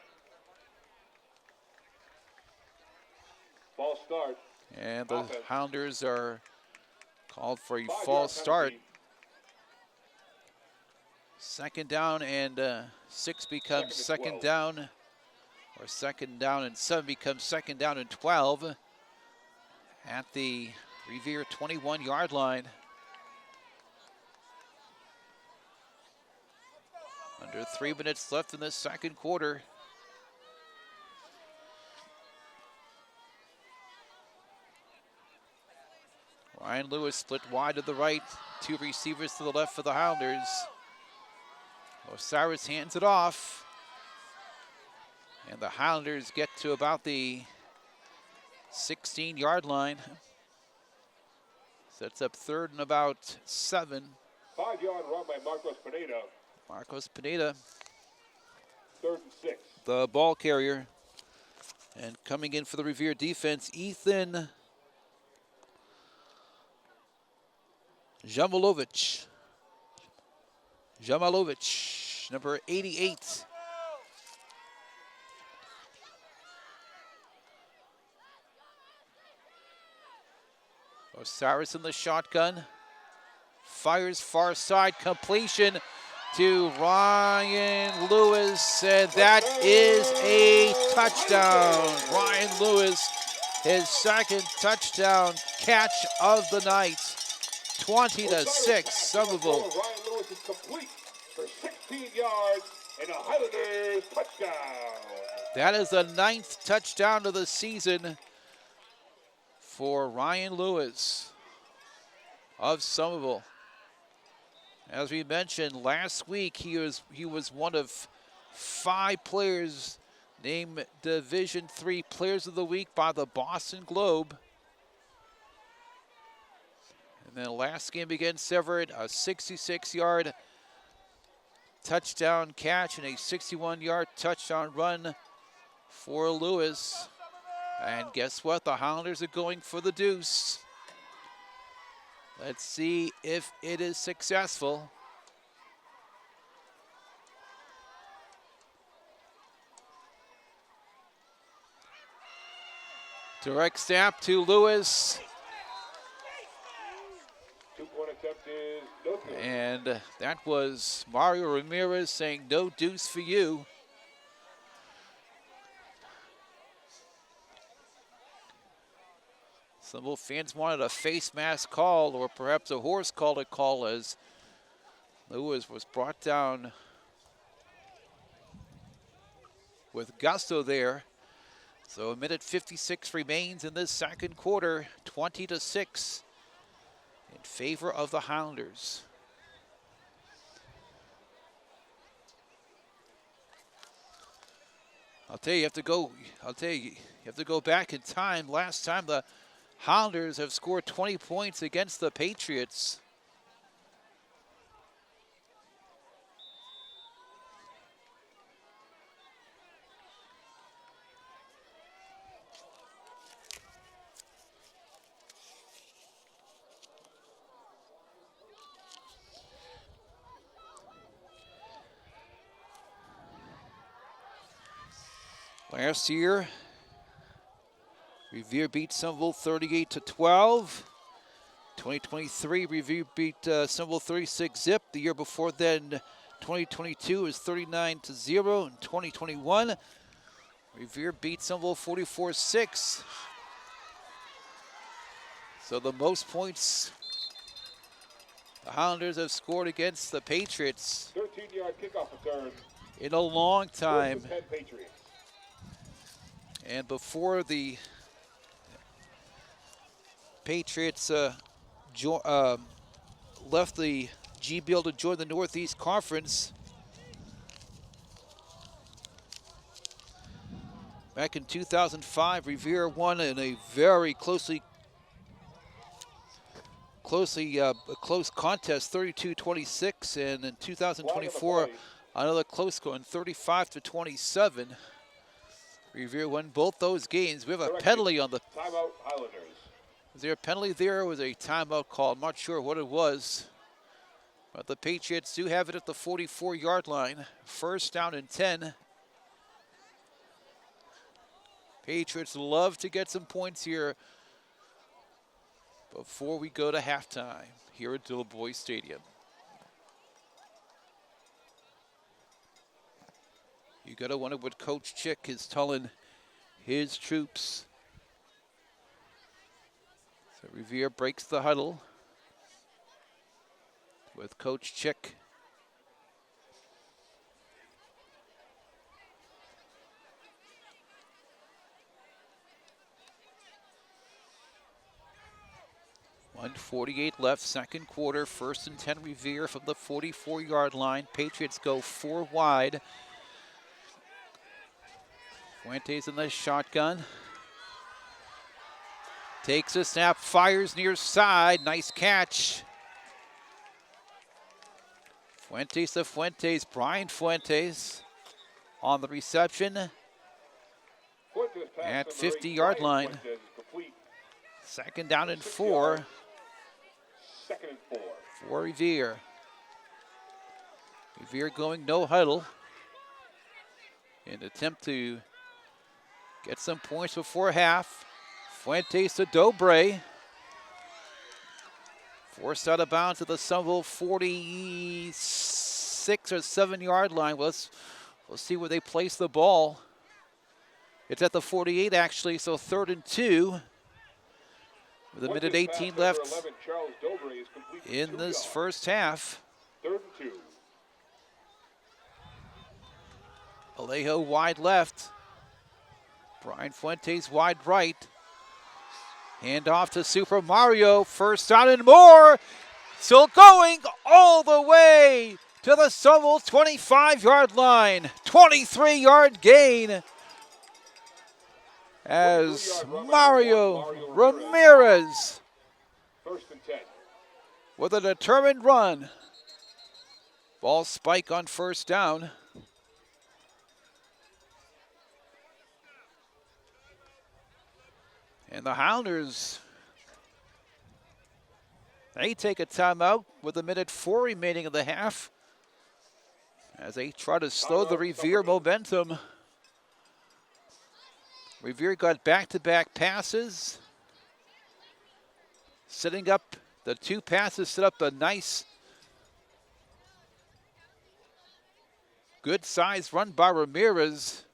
False start. And the Offense. Hounders are called for a 5-yard false start. penalty. Second down and 6 becomes Second second and 12. down. Or second down and 7 becomes second down and 12 at the Revere 21-yard line. Under 3 minutes left in the second quarter. Ryan Lewis split wide to the right. 2 receivers to the left for the Hounders. Osiris hands it off. And the Hounders get to about the 16-yard line. Sets up 3rd and about 7. 5-yard run by Marcos Pineda. Marcos Pineda, 3rd and 6. the ball carrier. And coming in for the Revere defense, Ethan Jamalovic, number 88. Osiris in the shotgun. Fires far side, completion to Ryan Lewis, and that is a touchdown. Ryan Lewis, his 2nd touchdown catch of the night. 20-6, Somerville. Ryan Lewis is complete for 16 yards and a Highlanders touchdown. That is the 9th touchdown of the season for Ryan Lewis of Somerville. As we mentioned last week, he was one of 5 players named Division III Players of the Week by the Boston Globe. And then last game against Everett, a 66-yard touchdown catch and a 61-yard touchdown run for Lewis. And guess what? The Highlanders are going for the deuce. Let's see if it is successful. Direct snap to Lewis. 2-point attempt is no good. And that was Mario Ramirez saying no deuce for you. Some fans wanted a face mask call or perhaps a horse call to call as Lewis was brought down with gusto there. So 1:56 remains in this second quarter, 20-6 in favor of the Highlanders. You have to go back in time. Last time the Highlanders have scored 20 points against the Patriots. Last year, Revere beat Somerville 38-12. 2023, Revere beat Somerville 36-zip. The year before then, 2022 was 39-0. In 2021, Revere beat Somerville 44-6. So the most points the Highlanders have scored against the Patriots 13-yard kickoff return. in a long time. 10 Patriots. And before the Patriots left the GBL to join the Northeast Conference, back in 2005, Revere won in a very close contest, 32-26, and in 2024, another close score, 35-27. Revere won both those games. We have a penalty on the. Timeout, Highlanders. Was there a penalty there, or was a timeout call? I'm not sure what it was. But the Patriots do have it at the 44-yard line. First down and 10. Patriots love to get some points here before we go to halftime here at Boy Stadium. You gotta wonder what Coach Chick is telling his troops. So Revere breaks the huddle with Coach Chick. .148 left, second quarter, 1st and 10 Revere from the 44-yard line. Patriots go 4 wide. Fuentes in the shotgun. Takes a snap, fires near side, nice catch. Fuentes to Fuentes, Brian Fuentes on the reception at 50-yard line. Second down and 4. Second and 4. For Revere. Revere going no huddle in an attempt to get some points before half. Fuentes to Dobre. Forced out of bounds at the Somerville 46 or 7-yard line. We'll see where they place the ball. It's at the 48 actually, so 3rd and 2. With a minute 18 left 11, in this first half. 3rd and 2. Alejo wide left. Brian Fuentes wide right. Hand off to Super Mario. First down and more. Still going all the way to the Somerville 25-yard line. 23-yard gain as Mario Ramirez 1st and 10. with a determined run. Ball spike on first down. And the Highlanders, they take a timeout with a minute 4 remaining in the half as they try to slow the Revere momentum. Revere got back-to-back passes. Setting up the 2 passes, set up a nice, good-sized run by Ramirez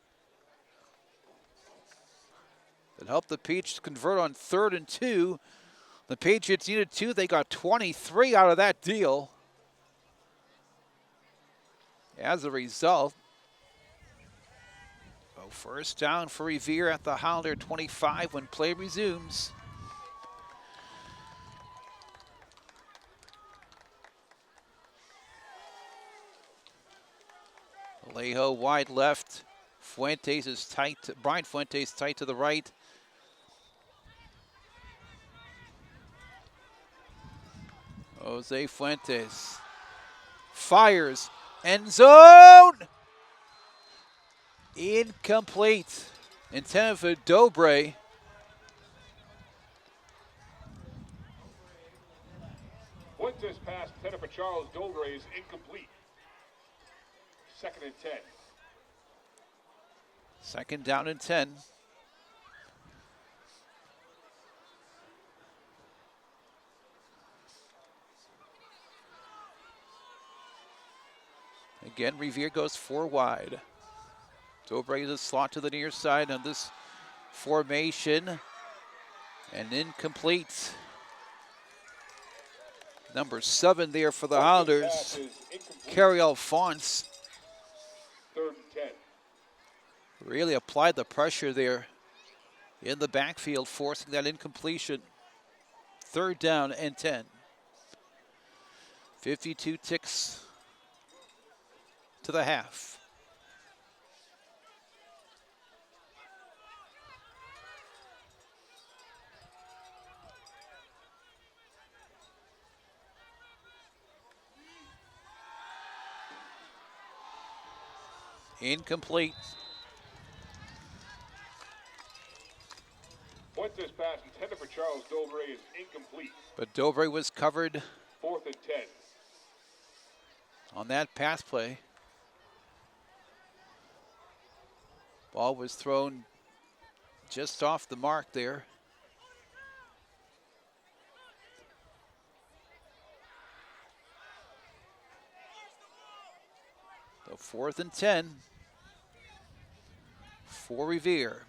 that helped the Patriots convert on 3rd and 2. The Patriots needed 2. They got 23 out of that deal. As a result, first down for Revere at the Highlander 25 when play resumes. Alejo wide left. Fuentes is tight. Brian Fuentes tight to the right. Jose Fuentes fires. End zone! Incomplete. Intended for Dobre. Fuentes pass intended for Charles Dobre is incomplete. 2nd and 10. Second down and 10. Again, Revere goes 4 wide. Dobray is a slot to the near side on this formation. And incomplete. Number 7 there for the Highlanders. Carrie Alphonse. 3rd and 10. Really applied the pressure there in the backfield, forcing that incompletion. 3rd down and 10. 52 ticks to the half. Incomplete. Fuentes pass intended for Charles Dobray is incomplete. But Dobray was covered 4th and 10. on that pass play. Ball was thrown just off the mark there. So 4th and 10 for Revere.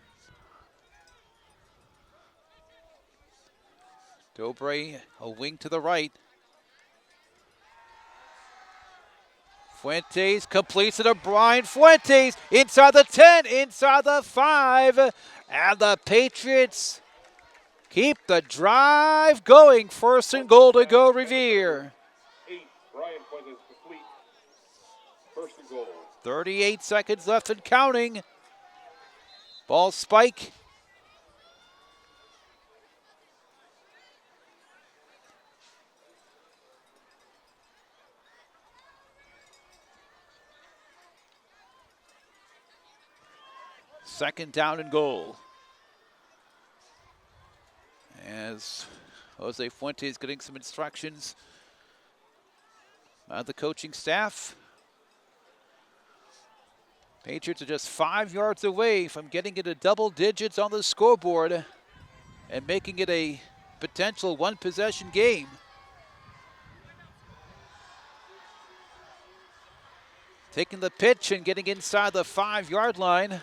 Dobray, a wing to the right. Fuentes completes it to Brian Fuentes inside the 10, inside the 5. And the Patriots keep the drive going. 1st and goal to go, Revere. 8, Brian Fuentes complete. 1st and goal. 38 seconds left and counting. Ball spike. Second down and goal. As Jose Fuentes getting some instructions by the coaching staff. Patriots are just 5 yards away from getting into double digits on the scoreboard and making it a potential 1-possession game. Taking the pitch and getting inside the 5-yard line.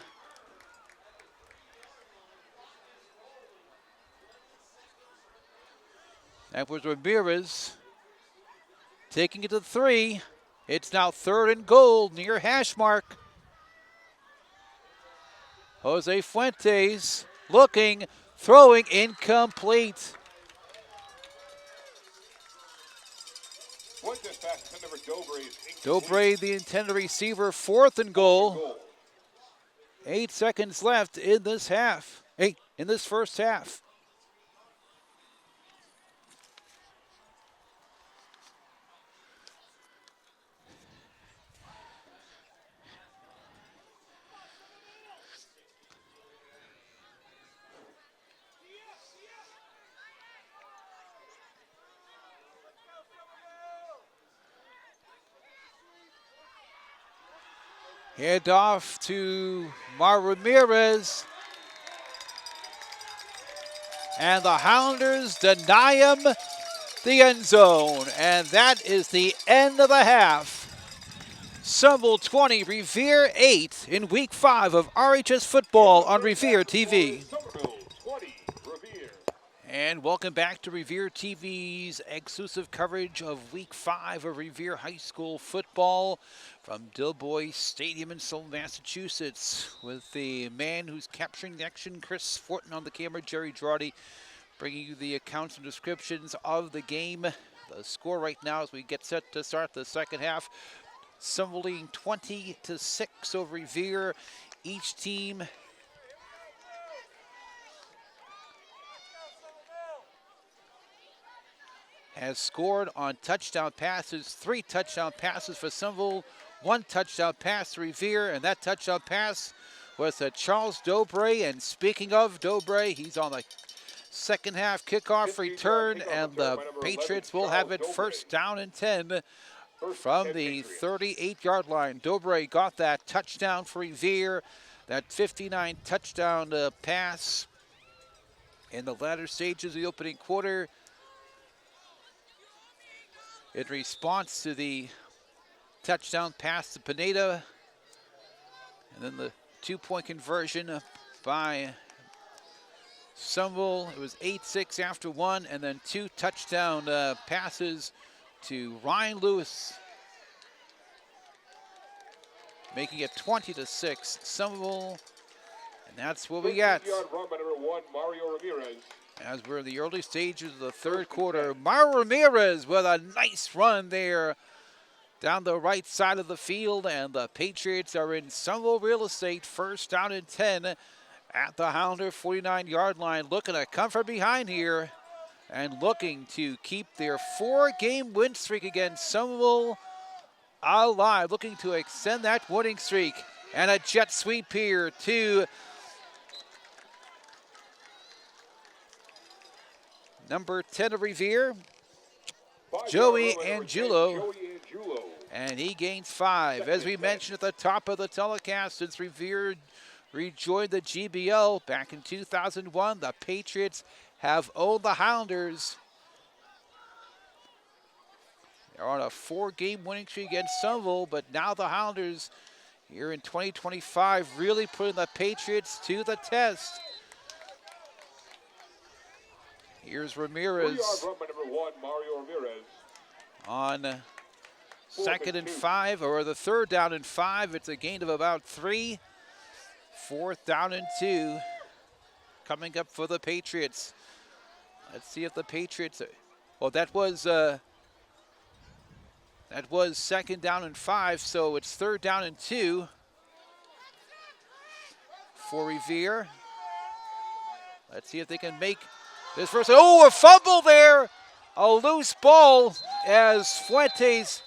That was Ramirez taking it to 3. It's now 3rd and goal near hash mark. Jose Fuentes looking, throwing, incomplete. Fuentes pass intended for Dobray is incomplete. Dobray, the intended receiver, 4th and goal. 8 seconds left in this half. In this first half. Hand off to Mar Ramirez. And the Highlanders deny him the end zone. And that is the end of the half. Somerville 20, Revere 8 in week 5 of RHS Football on Revere TV. Somerville 20, Revere. And welcome back to Revere TV's exclusive coverage of week 5 of Revere High School football from Dilboy Stadium in Somerville, Massachusetts, with the man who's capturing the action, Chris Fortin, on the camera, Jerry Girardi, bringing you the accounts and descriptions of the game. The score right now as we get set to start the second half, Somerville leading 20-6 over Revere. Each team has scored on touchdown passes, 3 touchdown passes for Somerville, 1 touchdown pass to Revere, and that touchdown pass was to Charles Dobray. And speaking of Dobray, he's on the second half kickoff return, and the Patriots will have it 1st down and 10 from the 38-yard line. Dobray got that touchdown for Revere, that 59 touchdown pass in the latter stages of the opening quarter. In response to the touchdown pass to Pineda. And then the 2-point conversion by Somerville. It was 8-6 after one, and then 2 touchdown passes to Ryan Lewis, making it 20-6. Somerville, and that's what we got. 13-yard run by number 1, Mario Ramirez. As we're in the early stages of the third quarter, Mario Ramirez with a nice run there down the right side of the field, and the Patriots are in Somerville real estate, first down and 10 at the Hounder 49-yard line, looking to come from behind here and looking to keep their 4-game win streak against Somerville alive, looking to extend that winning streak. And a jet sweep here to number 10 of Revere, Joey Angulo, and he gains 5. As we mentioned at the top of the telecast, since Revere rejoined the GBL back in 2001, the Patriots have owned the Hounders. They're on a 4-game winning streak against Somerville, but now the Hounders here in 2025 really putting the Patriots to the test. Here's Ramirez 3-yard run by number 1, Mario Ramirez. on 2nd and 5, or the 3rd down and 5. It's a gain of about 3. 4th down and 2 coming up for the Patriots. Let's see if the Patriots, well, that was 2nd down and 5, so it's 3rd down and 2 for Revere. Let's see if they can make this first. Oh, a fumble there. A loose ball as Fuentes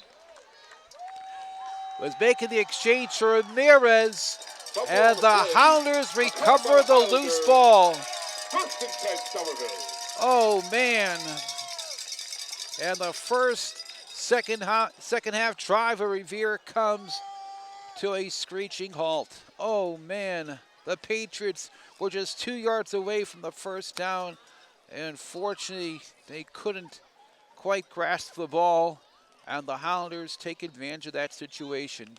was making the exchange for Ramirez, and the Hounders recover the loose ball. First and 10, Somerville. Oh, man. And the second half drive of Revere comes to a screeching halt. Oh, man. The Patriots were just 2 yards away from the first down, and fortunately, they couldn't quite grasp the ball, and the Hounders take advantage of that situation.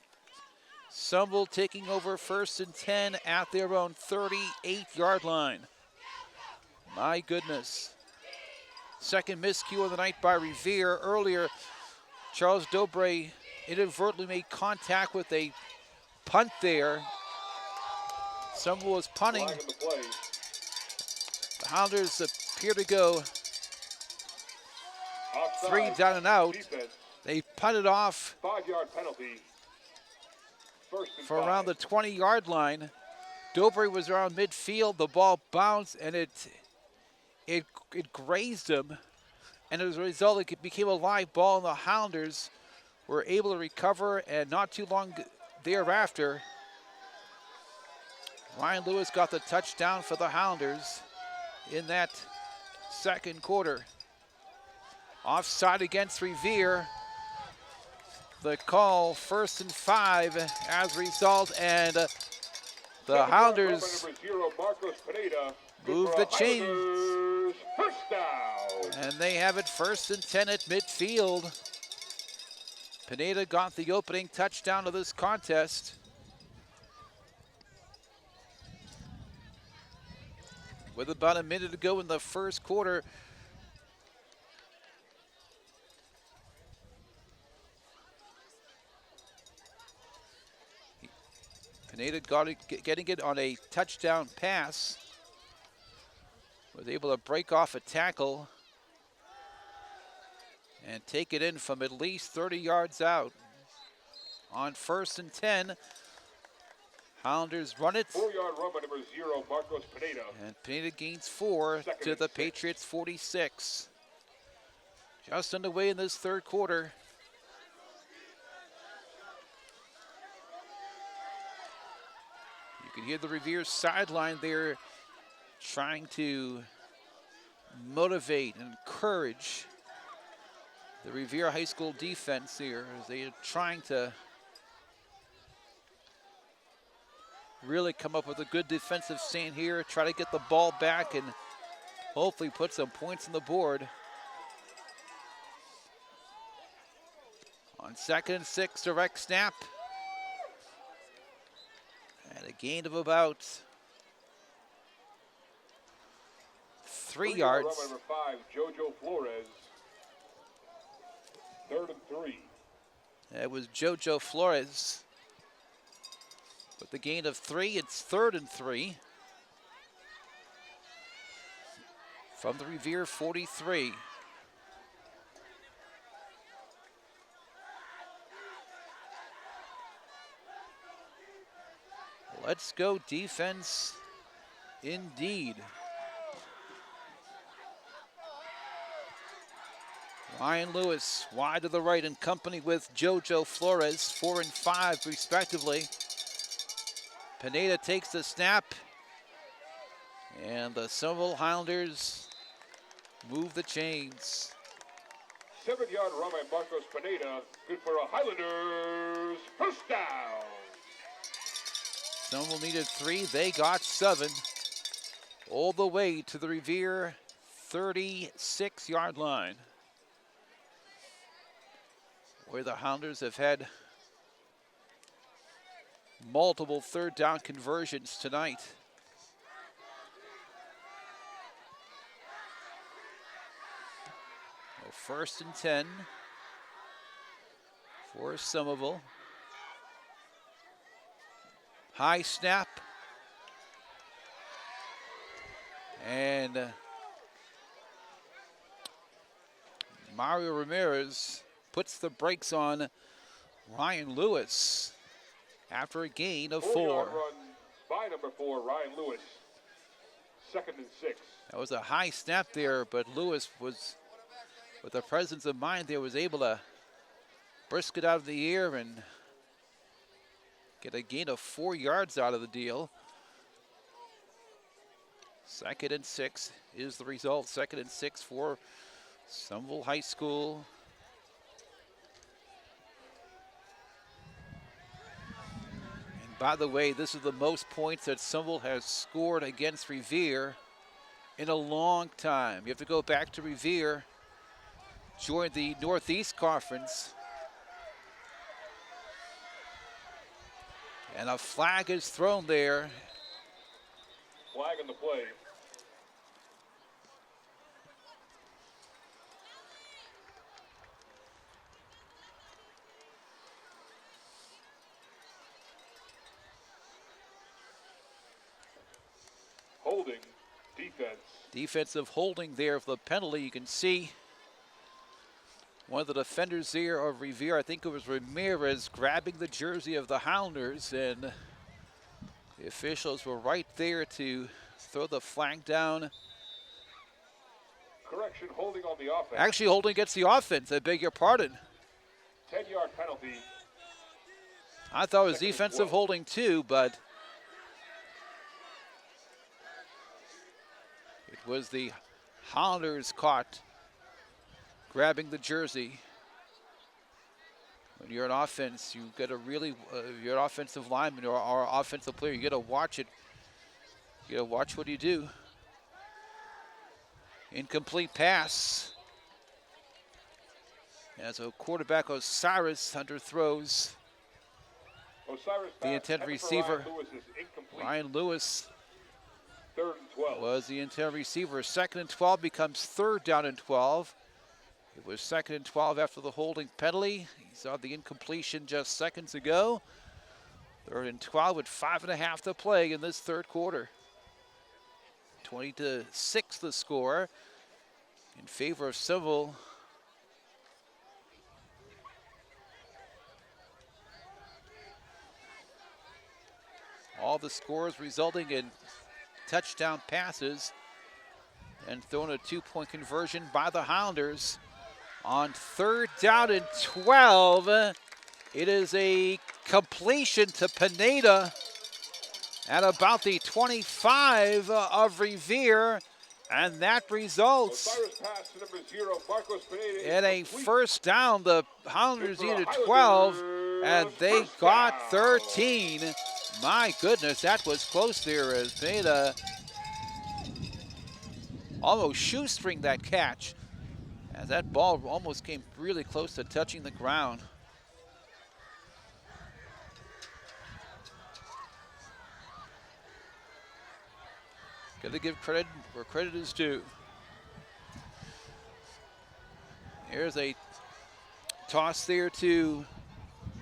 Somerville taking over 1st and 10 at their own 38-yard line. My goodness. Second miscue of the night by Revere. Earlier, Charles Dobre inadvertently made contact with a punt there. Somerville was punting. The Hounders appear to go 3 down and out. Defense. They punted off 5-yard penalty. First and for 5. around the 20-yard line. Dobre was around midfield. The ball bounced and it grazed him. And as a result, it became a live ball, and the Hounders were able to recover, and not too long thereafter, Ryan Lewis got the touchdown for the Hounders in that second quarter. Offside against Revere. The call 1st and 5 as a result, and the Hounders move the chains. First down. And they have it 1st and 10 at midfield. Pineda got the opening touchdown of this contest. With about a minute to go in the first quarter, Pineda getting it on a touchdown pass. Was able to break off a tackle and take it in from at least 30 yards out. On 1st and 10, Hounders run it. 4-yard run by number 0, Marcos Pineda. And Pineda gains 4 to the Patriots 46. Just underway in this third quarter. You can hear the Revere sideline there trying to motivate and encourage the Revere High School defense here as they are trying to really come up with a good defensive stand here, try to get the ball back and hopefully put some points on the board. On 2nd and 6, direct snap. And a gain of about 3 yards. Number 5, Jojo Flores. 3rd and 3. That was Jojo Flores. With the gain of 3, it's 3rd and 3. From the Revere 43. Let's go defense indeed. Ryan Lewis wide to the right in company with Jojo Flores, 4 and 5 respectively. Pineda takes the snap, and the Somerville Highlanders move the chains. 7-yard run by Marcos Pineda, good for a Highlanders first down. Somerville needed 3, they got 7. All the way to the Revere 36-yard line, where the Highlanders have had multiple 3rd down conversions tonight. So 1st and 10 for Somerville. High snap. And Mario Ramirez puts the brakes on Ryan Lewis after a gain of 4. 4-yard run by number 4, Ryan Lewis. 2nd and 6. That was a high snap there, but Lewis was, with the presence of mind there, was able to brisk it out of the air and get a gain of 4 yards out of the deal. 2nd and 6 is the result. 2nd and 6 for Somerville High School. And by the way, this is the most points that Somerville has scored against Revere in a long time. You have to go back to Revere, join the Northeast Conference. And a flag is thrown there. Flag in the play. Holding, defense. Defensive holding there of the penalty. You can see one of the defenders there of Revere, I think it was Ramirez, grabbing the jersey of the Highlanders, and the officials were right there to throw the flag down. Correction, holding on the offense. Actually, holding against the offense, I beg your pardon. 10-yard penalty. I thought it was 2nd and defensive 12. holding too, but it was the Highlanders caught grabbing the jersey. When you're an offense, you got to really, you're an offensive lineman or offensive player, you got to watch it. You got to watch what you do. Incomplete pass. As a quarterback, Osiris underthrows. Osiris The intended receiver, Ryan Lewis is incomplete. Ryan Lewis, 3rd and 12. was the intended receiver. 2nd and 12 becomes 3rd down and 12. It was 2nd and 12 after the holding penalty. He saw the incompletion just seconds ago. 3rd and 12 with 5.5 to play in this 3rd quarter. 20-6 the score in favor of Somerville. All the scores resulting in touchdown passes and throwing a 2-point conversion by the Highlanders. On 3rd down and 12, it is a completion to Pineda at about the 25 of Revere, and that results Osiris pass to number 0, Marcos Pineda. in a Incomplete. 1st down. The Highlanders Good for a needed 12, Highlanders and they first got down. 13. My goodness, that was close there as Pineda almost shoestring that catch, as that ball almost came really close to touching the ground. Got to give credit where credit is due. Here's a toss there to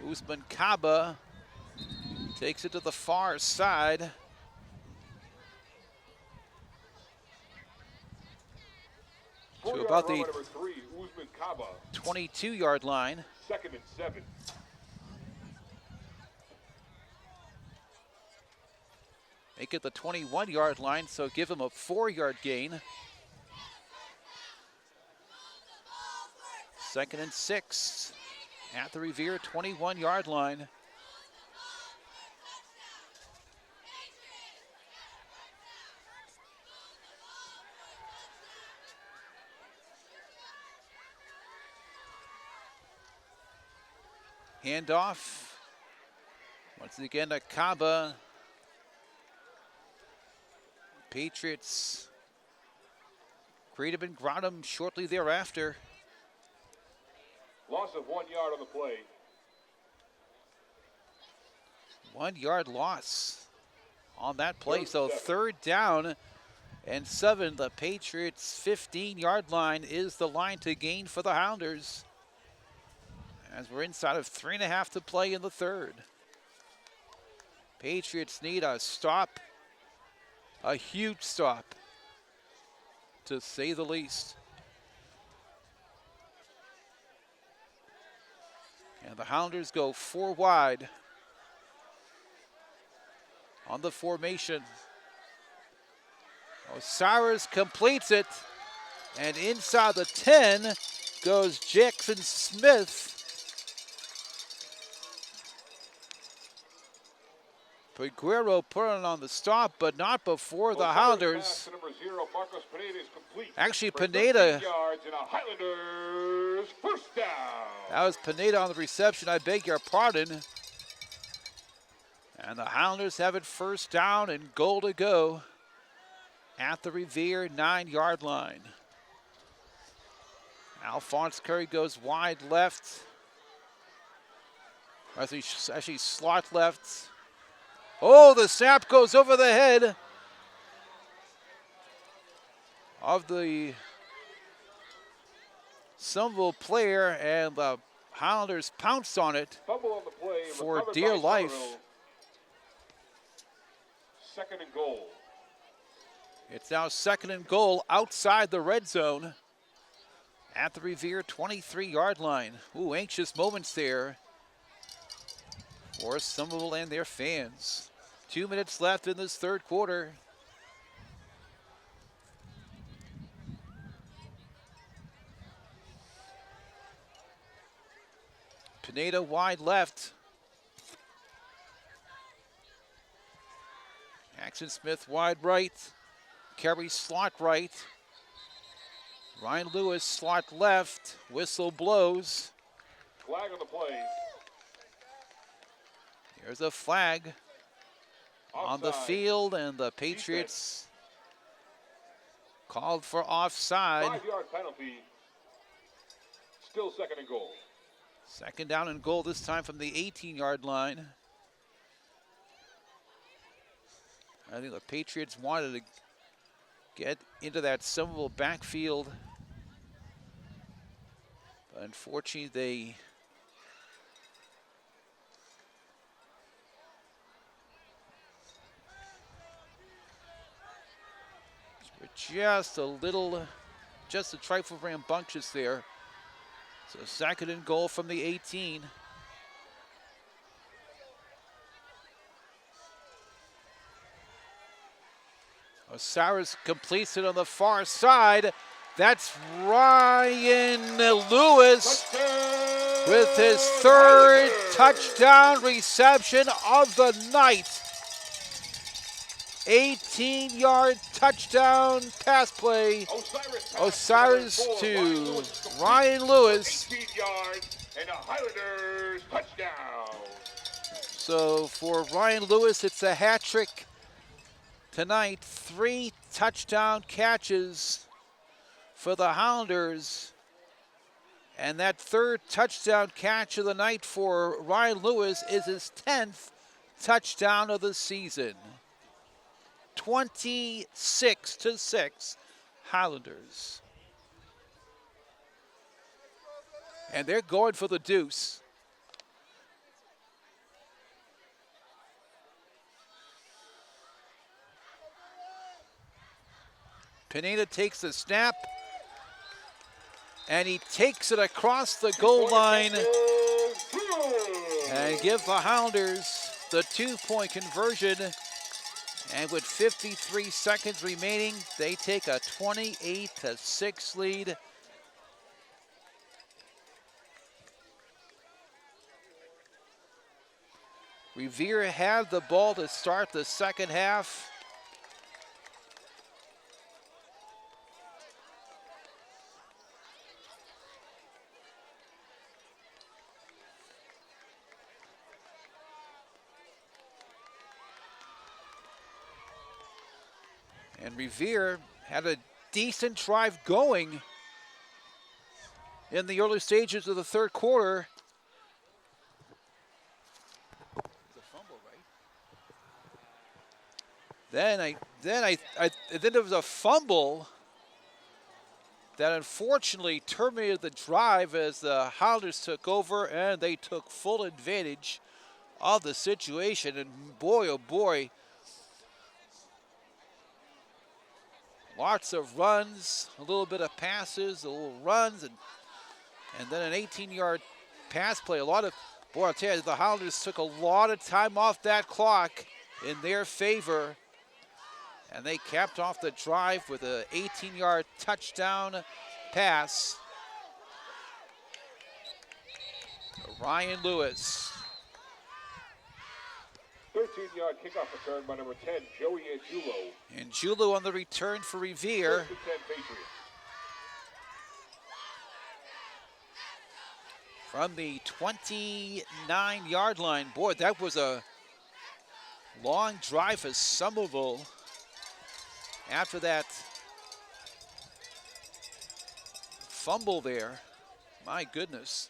Usman Kaba. Takes it to the far side. To about the 22-yard line. 2nd and 7. Make it the 21-yard line, so give him a 4-yard gain. 2nd and 6 at the Revere 21-yard line. Handoff. Once again to Kaba. Patriots creative and ground him shortly thereafter. Loss of 1 yard on the play. 1 yard loss on that play. So 3rd down and 7. The Patriots' 15-yard line is the line to gain for the Hounders, as we're inside of 3.5 to play in the 3rd. Patriots need a stop, a huge stop, to say the least. And the Hounders go 4 wide on the formation. Osiris completes it, and inside the 10 goes Jackson Smith. Peguero put it on the stop, but not before the Hounders. Actually, Pineda. That was Pineda on the reception. I beg your pardon. And the Hounders have it 1st down and goal to go at the Revere 9-yard line. Alphonse Curry goes wide left. Actually, slot left. Oh, the snap goes over the head of the Somerville player, and the Highlanders pounced on it for dear life. 2nd and goal. It's now 2nd and goal outside the red zone at the Revere 23-yard line. Ooh, anxious moments there for Somerville and their fans. 2 minutes left in this 3rd quarter. Pineda wide left. Jackson Smith wide right. Kerry slot right. Ryan Lewis slot left. Whistle blows. Flag on the play. Here's a flag Offside. On the field, and the Patriots called for offside. 5-yard penalty. Still 2nd and goal. 2nd down and goal, this time from the 18-yard line. I think the Patriots wanted to get into that Somerville backfield, but unfortunately they were just a trifle rambunctious there. So 2nd and goal from the 18. Osiris completes it on the far side. That's Ryan Lewis with his 3rd touchdown reception of the night. 18-yard touchdown pass play. Osiris to Ryan Lewis. 18 yards and a Highlanders touchdown. So for Ryan Lewis, it's a hat trick tonight. 3 touchdown catches for the Highlanders. And that 3rd touchdown catch of the night for Ryan Lewis is his 10th touchdown of the season. 26-6 Highlanders. And they're going for the deuce. Pineda takes the snap, and he takes it across the goal line and give the Highlanders the 2-point conversion. And with 53 seconds remaining, they take a 28-6 lead. Revere had the ball to start the second half. And Revere had a decent drive going in the early stages of the third quarter. Then there was a fumble that unfortunately terminated the drive as the Highlanders took over, and they took full advantage of the situation. And boy, oh boy, lots of runs, a little bit of passes, a little runs, and then an 18-yard pass play. Boy, I'll tell you, the Highlanders took a lot of time off that clock in their favor, and they capped off the drive with an 18-yard touchdown pass. Ryan Lewis. 13-yard kickoff return by number 10, Joey Angiulo. Angiulo on the return for Revere. 1st and 10 Patriots. From the 29-yard line. Boy, that was a long drive for Somerville after that fumble there. My goodness.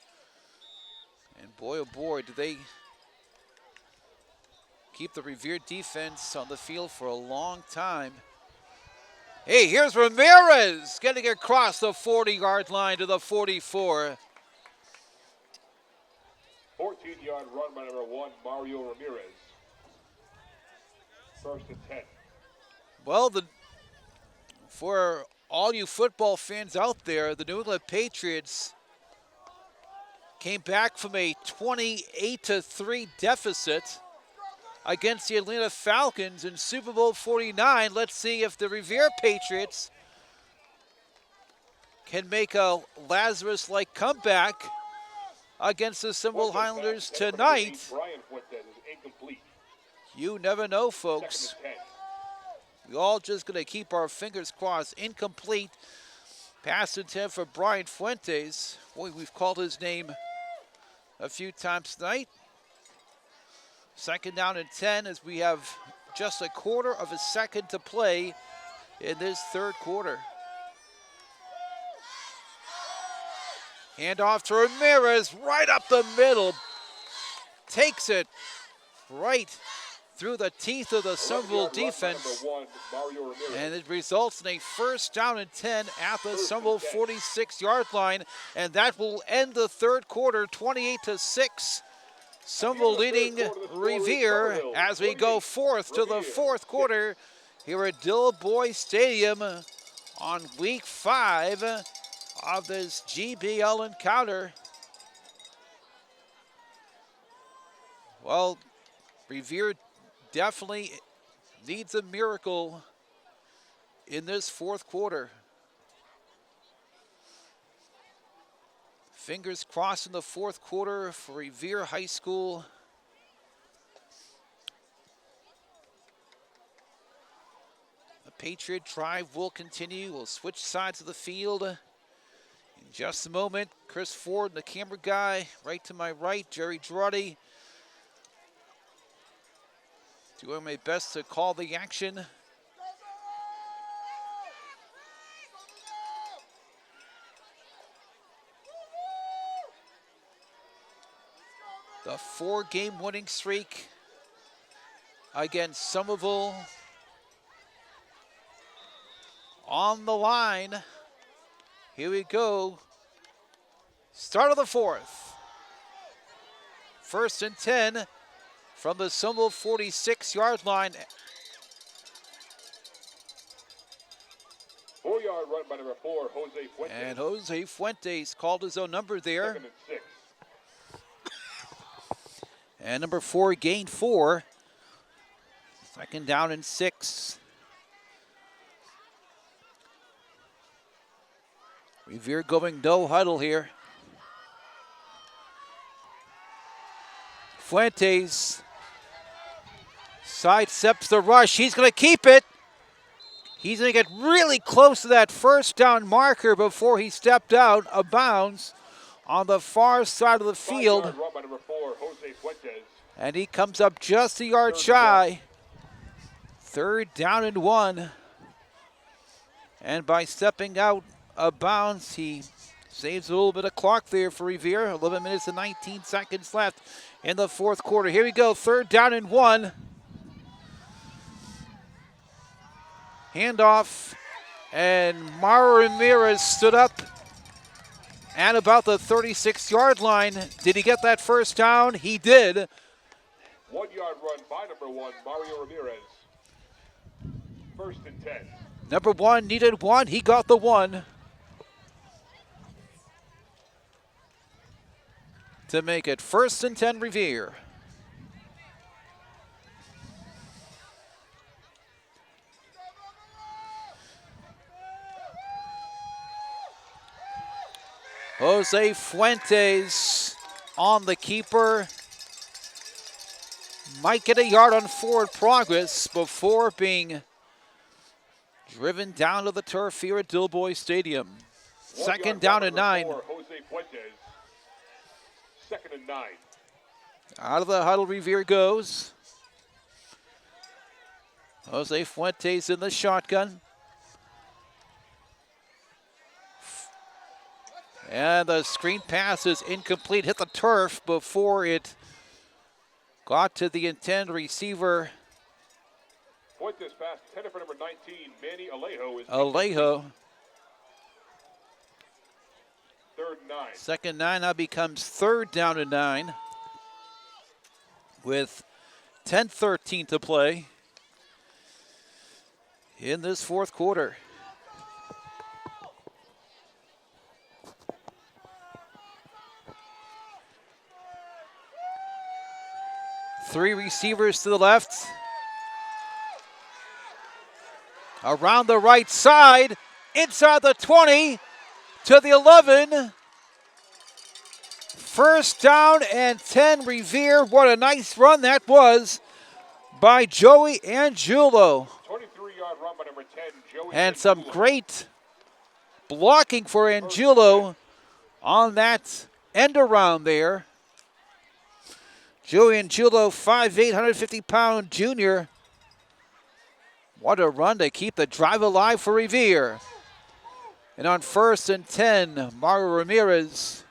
And boy, oh boy, did they keep the Revere defense on the field for a long time. Hey, here's Ramirez getting across the 40-yard line to the 44. 14-yard run by number 1, Mario Ramirez. 1st and 10. Well, for all you football fans out there, the New England Patriots came back from a 28-3 deficit against the Atlanta Falcons in Super Bowl 49. Let's see if the Revere Patriots can make a Lazarus-like comeback against the Somerville Highlanders tonight. Brian Fuentes is incomplete. You never know, folks. 2nd and 10. We all just going to keep our fingers crossed. Incomplete pass intent for Brian Fuentes. Boy, we've called his name a few times tonight. 2nd down and 10 as we have just a quarter of a second to play in this third quarter. Handoff to Ramirez, right up the middle. Takes it right through the teeth of the Somerville defense. Number 1, Mario Ramirez. And it results in a 1st down and 10 at the Somerville 46-yard line. And that will end the third quarter, 28-6. Somerville leading Revere as we go forth to the fourth quarter here at Dilboy Stadium on week 5 of this GBL encounter. Well, Revere definitely needs a miracle in this fourth quarter. Fingers crossed in the fourth quarter for Revere High School. The Patriot drive will continue. We'll switch sides of the field in just a moment. Chris Ford, the camera guy, right to my right. Jerry Girardi. Doing my best to call the action. The 4-game winning streak against Somerville on the line. Here we go. Start of the fourth. 1st and 10 from the Somerville 46-yard line. 4-yard run by number 4, Jose Fuentes. And Jose Fuentes called his own number there. 2nd and 6. And number 4 gained 4. 2nd down and 6. Revere going no huddle here. Fuentes sidesteps the rush. He's going to keep it. He's going to get really close to that 1st down marker before he stepped out of bounds on the far side of the field. 5-yard run by number 4, Jose Fuentes. And he comes up just a yard shy. 3rd down and 1. And by stepping out of bounds, he saves a little bit of clock there for Revere. 11 minutes and 19 seconds left in the 4th quarter. Here we go, 3rd down and 1. Handoff, and Mauro Ramirez stood up at about the 36-yard line. Did he get that 1st down? He did. 1-yard run by number 1, Mario Ramirez. 1st and 10. Number 1 needed 1. He got the 1 to make it 1st and 10 Revere. Jose Fuentes on the keeper. Might get a yard on forward progress before being driven down to the turf here at Dilboy Stadium. 2nd down and 9. Jose Fuentes. 2nd and 9. Out of the huddle, Revere goes. Jose Fuentes in the shotgun. And the screen pass is incomplete. Hit the turf before it got to the intended receiver. Fuentes pass intended for number 19, Manny Alejo. Alejo. 3rd and 9. 2nd 9 now becomes 3rd down and 9 with 10:13 to play in this 4th quarter. Three receivers to the left. Around the right side, inside the 20 to the 11. 1st down and 10 Revere. What a nice run that was by Joey Angiulo. 23-yard run by number 10, Joey And Angiulo. some great blocking for Angiulo on that end around there. Joey Angiulo, 5'8", 150-pound junior. What a run to keep the drive alive for Revere. And on 1st and 10, Mario Ramirez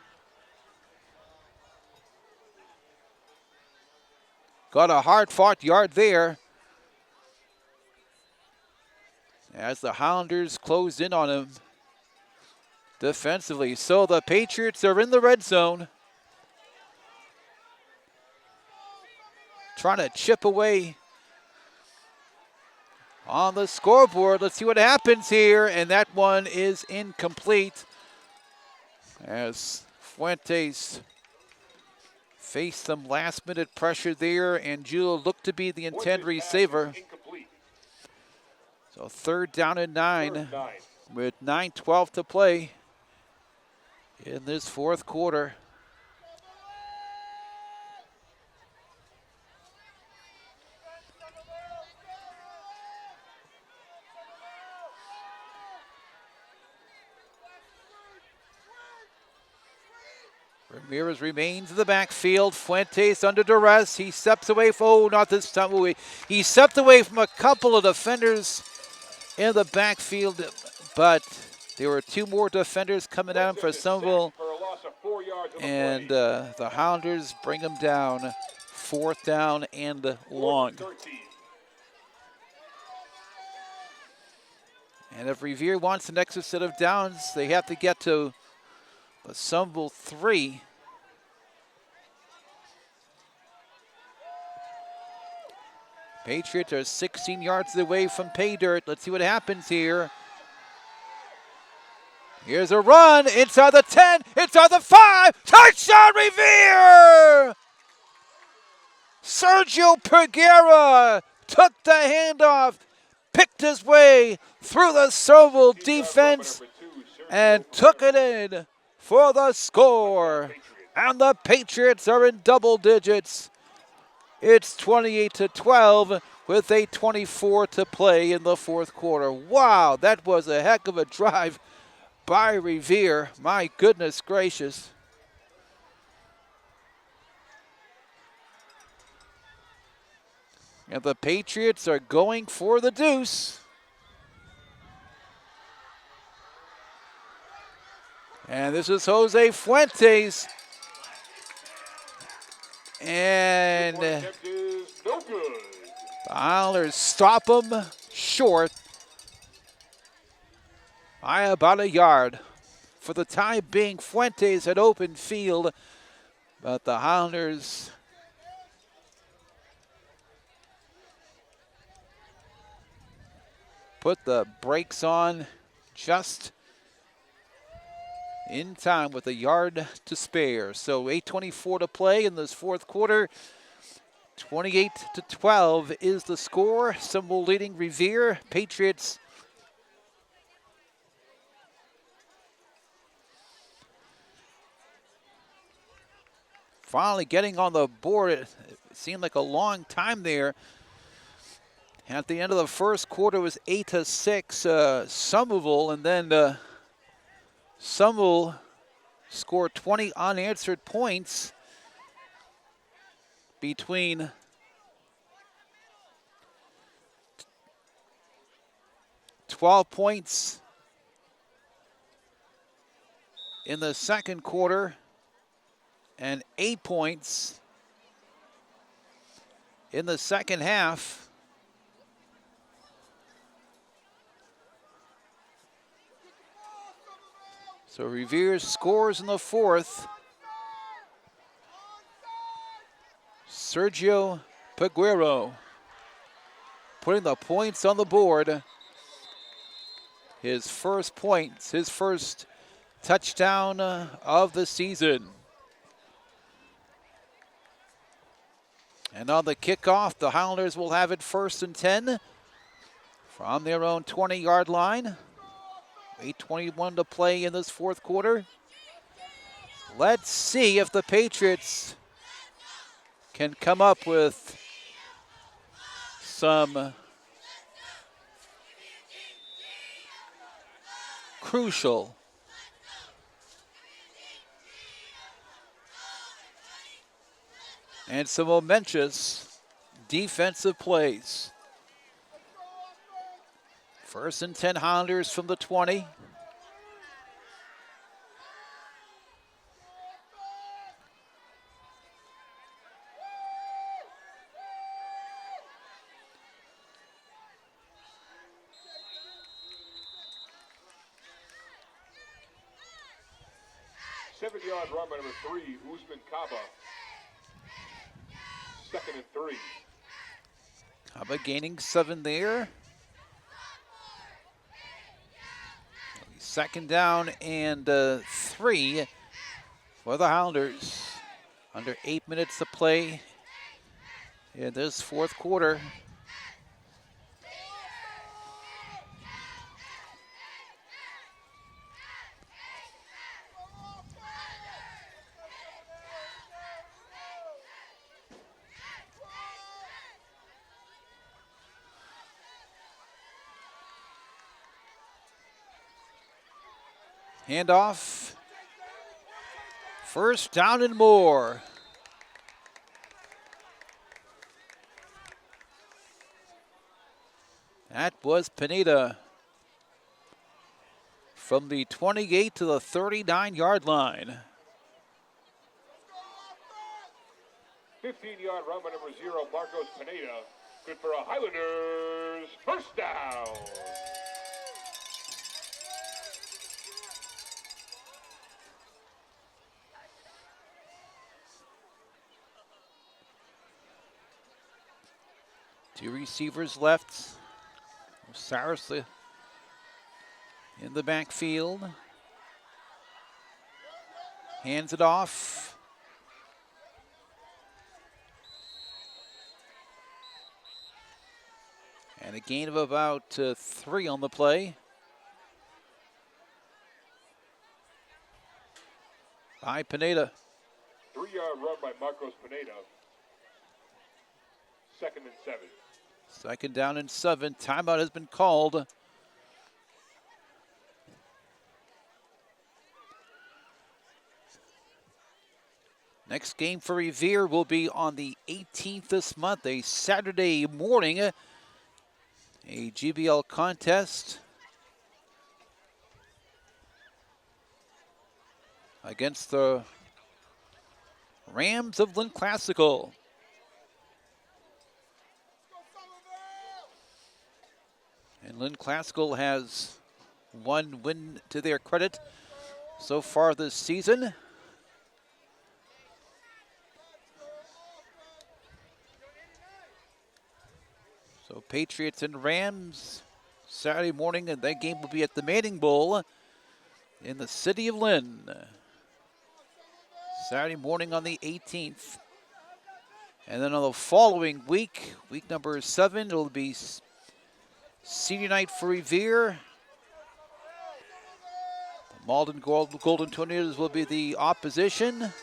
got a hard-fought yard there as the Highlanders closed in on him defensively. So the Patriots are in the red zone, trying to chip away on the scoreboard. Let's see what happens here, and that one is incomplete as Fuentes faced some last-minute pressure there, and Angiulo looked to be the intended receiver. So 3rd down and 9 with 9:12 to play in this 4th quarter. Ramirez remains in the backfield. Fuentes under duress. He steps away from, oh, not this time. He stepped away from a couple of defenders in the backfield, but there were 2 more defenders coming at him for Somerville. And the Highlanders bring him down. 4th down and long. And if Revere wants the next set of downs, they have to get to the Somerville 3. Patriots are 16 yards away from pay dirt. Let's see what happens here. Here's a run inside the 10, inside the 5. Touchdown Revere! Sergio Peguera took the handoff, picked his way through the Somerville defense, and took it in for the score. And the Patriots are in double digits. It's 28-12 with 8:24 to play in the fourth quarter. Wow, that was a heck of a drive by Revere. My goodness gracious. And the Patriots are going for the deuce. And this is Jose Fuentes. And the Islanders stop him short by about a yard. For the time being, Fuentes had open field, but the Highlanders put the brakes on just in time with a yard to spare. So 8:24 to play in this fourth quarter. 28-12 is the score. Somerville leading Revere. Patriots finally getting on the board. It seemed like a long time there. At the end of the first quarter, it was 8-6 Somerville, and then Somerville scored 20 unanswered points between $12 points in the second quarter and 8 points in the second half. So Revere scores in the fourth. Sergio Peguera putting the points on the board. His first points, his first touchdown of the season. And on the kickoff, the Highlanders will have it 1st and 10 from their own 20-yard line. 8:21 to play in this fourth quarter. Let's see if the Patriots can come up with some crucial and some momentous defensive plays. 1st and 10 Highlanders from the 20. Seven-yard run by number 3, Usman Kaba. 2nd and 3. Kaba gaining 7 there. 2nd down and 3 for the Highlanders. Under 8 minutes to play in this fourth quarter. Handoff. 1st down and more. That was Pineda from the 28 to the 39-yard line. 15-yard run by number 0, Marcos Pineda. Good for a Highlanders 1st down. Two receivers left. Osiris in the backfield. Hands it off. And a gain of about 3 on the play. By Pineda. 3-yard run by Marcos Pineda. 2nd and 7. 2nd down and 7. Timeout has been called. Next game for Revere will be on the 18th this month, a Saturday morning. A GBL contest against the Rams of Lynn Classical. And Lynn Classical has 1 win to their credit so far this season. So Patriots and Rams Saturday morning, and that game will be at the Manning Bowl in the city of Lynn. Saturday morning on the 18th. And then on the following week, week number 7, it'll be senior night for Revere. The Malden Golden Tornadoes will be the opposition. And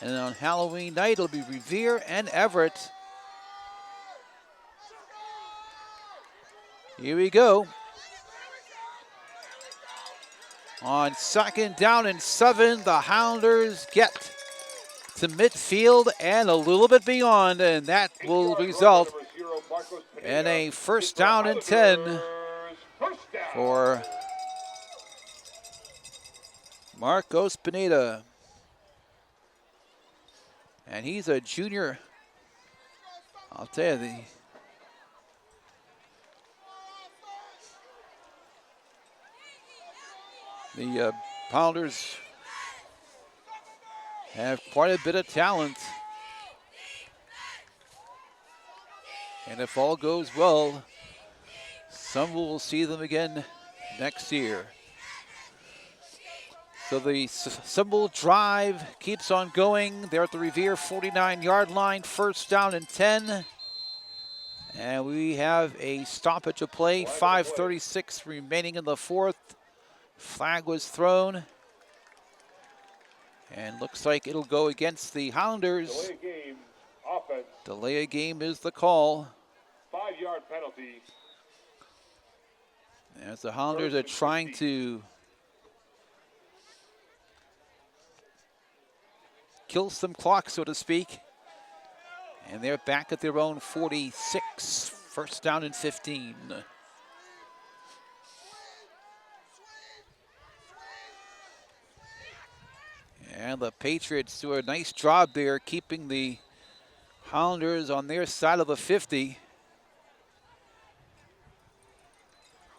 then on Halloween night, it'll be Revere and Everett. Here we go. On 2nd down and 7, the Hounders get to midfield and a little bit beyond, and that will result in a 1st down and 10 for Marcos Pineda. And he's a junior. I'll tell you, the Pounders have quite a bit of talent. And if all goes well, some will see them again next year. So the Somerville drive keeps on going. They're at the Revere 49-yard line, 1st down and 10. And we have a stoppage of play, 5:36 remaining in the 4th. Flag was thrown. And looks like it'll go against the Hounders. Delay game, offense. Delay a game is the call. 5-yard penalty. As the Hounders are trying to kill some clock, so to speak. And they're back at their own 46, 1st down and 15. And the Patriots do a nice job there keeping the Hounders on their side of the 50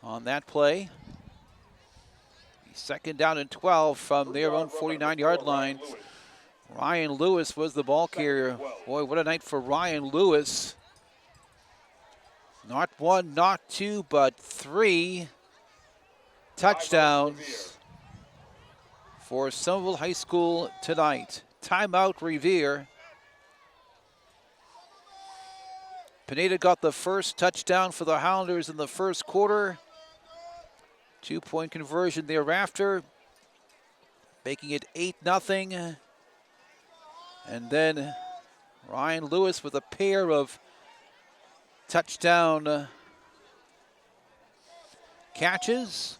on that play. 2nd down and 12 from their own 49-yard line. Ryan Lewis was the ball carrier. Boy, what a night for Ryan Lewis. Not 1, not 2, but 3 touchdowns for Somerville High School tonight. Timeout, Revere. Pineda got the first touchdown for the Hounders in the 1st quarter. 2-point conversion thereafter, making it 8-0. And then Ryan Lewis with a pair of touchdown catches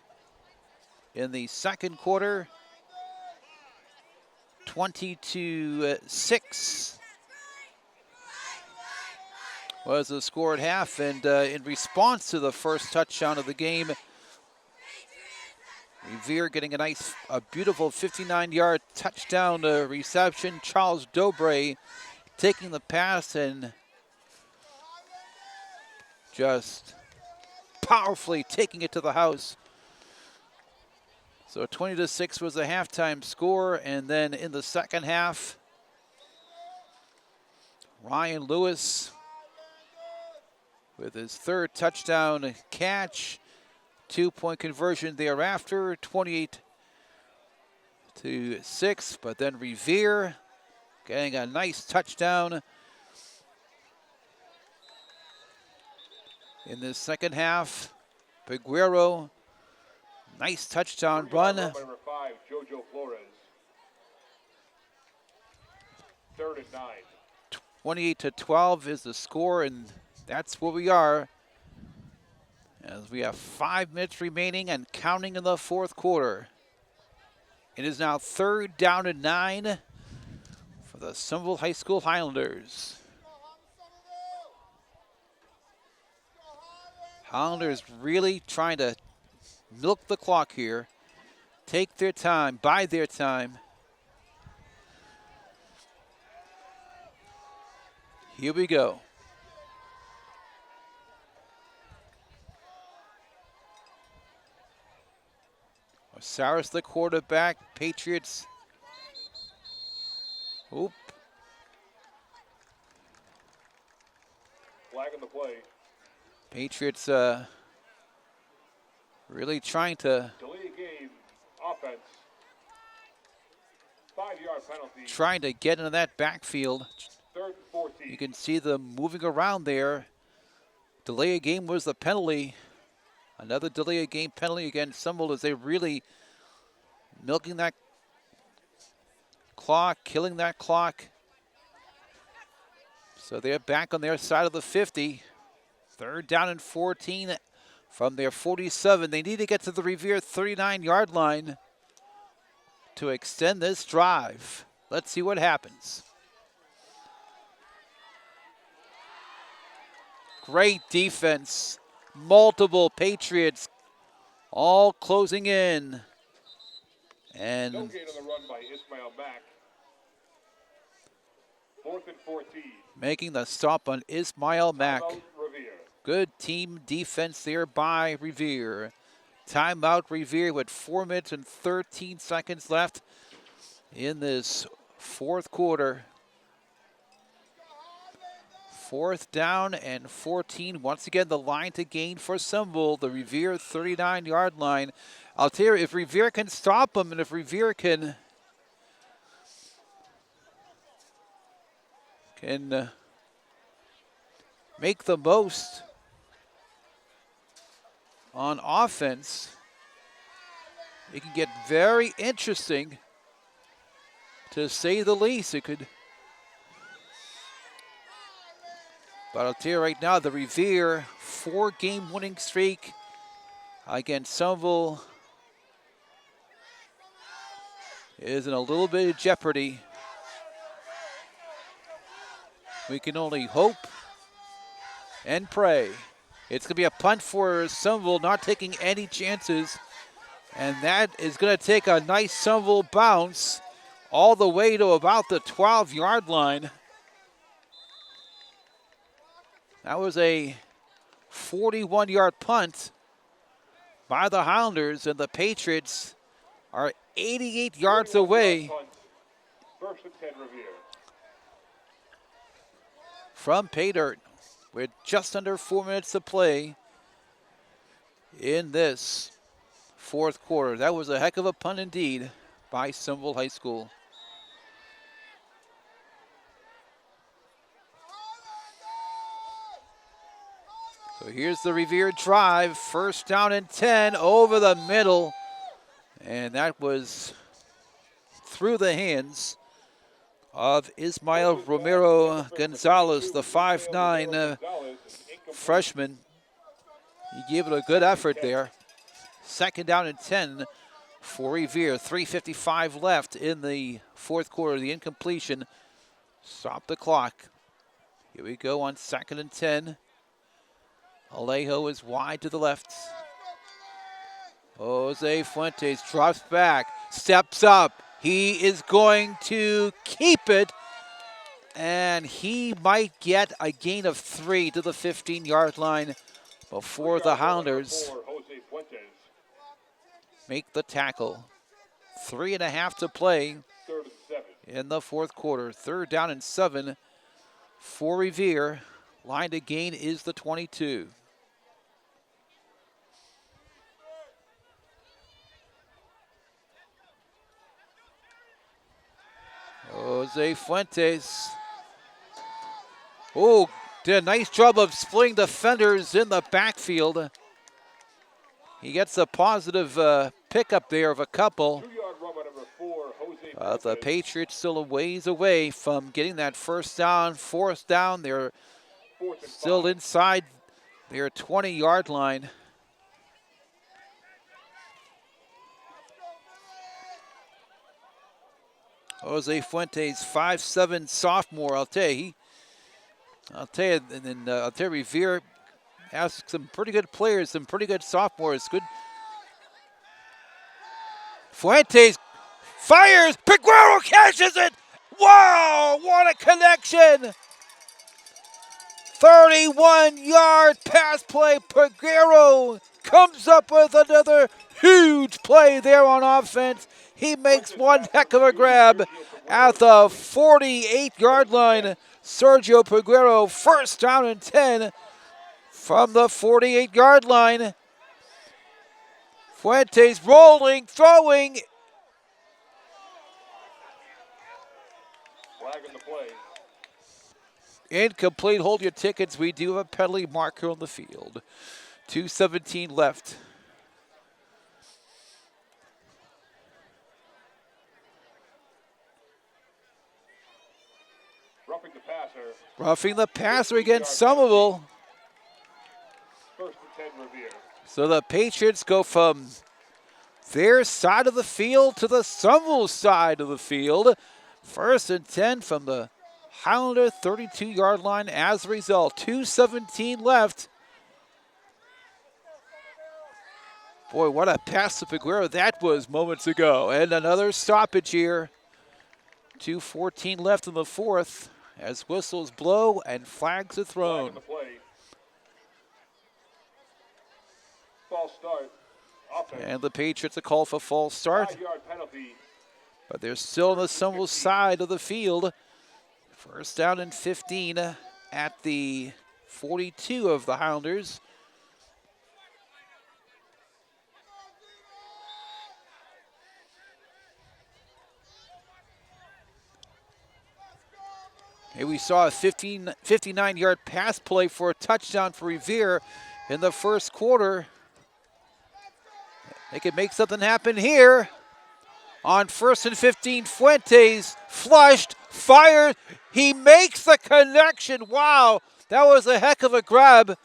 in the 2nd quarter. 20-6 was the score at half, and in response to the first touchdown of the game, Revere getting a beautiful 59-yard touchdown reception. Charles Dobre taking the pass and just powerfully taking it to the house. So 20-6 was the halftime score, and then in the 2nd half, Ryan Lewis with his third touchdown catch. 2-point conversion thereafter, 28-6. But then Revere getting a nice touchdown in the second half. Peguero, nice touchdown run. Number 5, Jojo Flores. 3rd and 9. 28-12 is the score, and that's where we are as we have 5 minutes remaining and counting in the fourth quarter. It is now 3rd down and 9 for the Somerville High School Highlanders. Highlanders really trying to milk the clock here, take their time, bide their time. Here we go. Osiris the quarterback, Patriots. Oop. Flag on the play. Patriots really trying to Delay game, offense. 5-yard penalty. trying to get into that backfield. 3rd and 14. You can see them moving around there. Delay of game was the penalty. Another delay of game penalty against Somerville as they really milking that clock, killing that clock. So they're back on their side of the 50. 3rd down and 14 from their 47. They need to get to the Revere 39-yard line to extend this drive. Let's see what happens. Great defense. Multiple Patriots all closing in. And No gain on the run by Ismail Mack. 4th and 14. making the stop on Ismail Mack. Timeout, Revere. Good team defense there by Revere. Timeout Revere with 4 minutes and 13 seconds left in this fourth quarter. 4th down and 14. Once again, the line to gain for Somerville, the Revere 39-yard line. I'll tell you, if Revere can stop them and if Revere can make the most on offense, it can get very interesting, to say the least. It could. But I'll tell you right now, the Revere 4-game winning streak against Somerville is in a little bit of jeopardy. We can only hope and pray. It's going to be a punt for Somerville, not taking any chances. And that is going to take a nice Somerville bounce all the way to about the 12-yard line. That was a 41-yard punt by the Highlanders, and the Patriots are 88 yards away 1st and 10 Revere. from pay dirt with just under 4 minutes to play in this fourth quarter. That was a heck of a punt indeed by Somerville High School. So here's the Revere drive, 1st down and 10 over the middle. And that was through the hands of Ismael Romero Gonzalez, the 5'9" freshman. He gave it a good effort there. 2nd down and 10 for Revere. 3:55 left in the fourth quarter. The incompletion stopped the clock. Here we go on 2nd and 10. Alejo is wide to the left. Jose Fuentes drops back, steps up. He is going to keep it, and he might get a gain of 3 to the 15-yard line before the Highlanders make the tackle. 3.5 to play in the fourth quarter. 3rd down and 7 for Revere Line to gain is the 22. Jose Fuentes. Oh, did a nice job of splitting defenders in the backfield. He gets a positive pickup there of a couple. 2-yard run by number 4, Jose The Patriots still a ways away from getting that first down, fourth down. They're still inside their 20-yard line. Jose Fuentes, 5'7" sophomore. I'll tell you, and then I'll tell you, Revere has some pretty good players, some pretty good sophomores. Good. Fuentes fires. Peguero catches it. Wow, what a connection! 31-yard pass play. Peguero comes up with another huge play there on offense. He makes one heck of a grab at the 48-yard line. Sergio Peguero, first down and 10 from the 48-yard line. Fuentes rolling, throwing. Flag on the play. Incomplete. Hold your tickets. We do have a penalty marker on the field. 2:17 left. Roughing the passer. Roughing the passer against Somerville. First and 10, Revere. So the Patriots go from their side of the field to the Somerville side of the field. First and 10 from the Highlander 32-yard line as a result. 2:17 left. Boy, what a pass to Peguero that was moments ago. And another stoppage here. 2:14 left in the fourth as whistles blow and flags are thrown. Flag on the play. False start. Offense. And the Patriots a call for false start. 5-yard penalty. But they're still on the Somerville side of the field. First down and 15 at the 42 of the Highlanders. Here we saw a 59-yard pass play for a touchdown for Revere in the first quarter. They could make something happen here. On first and 15, Fuentes flushed, fired. He makes the connection. Wow, that was a heck of a grab.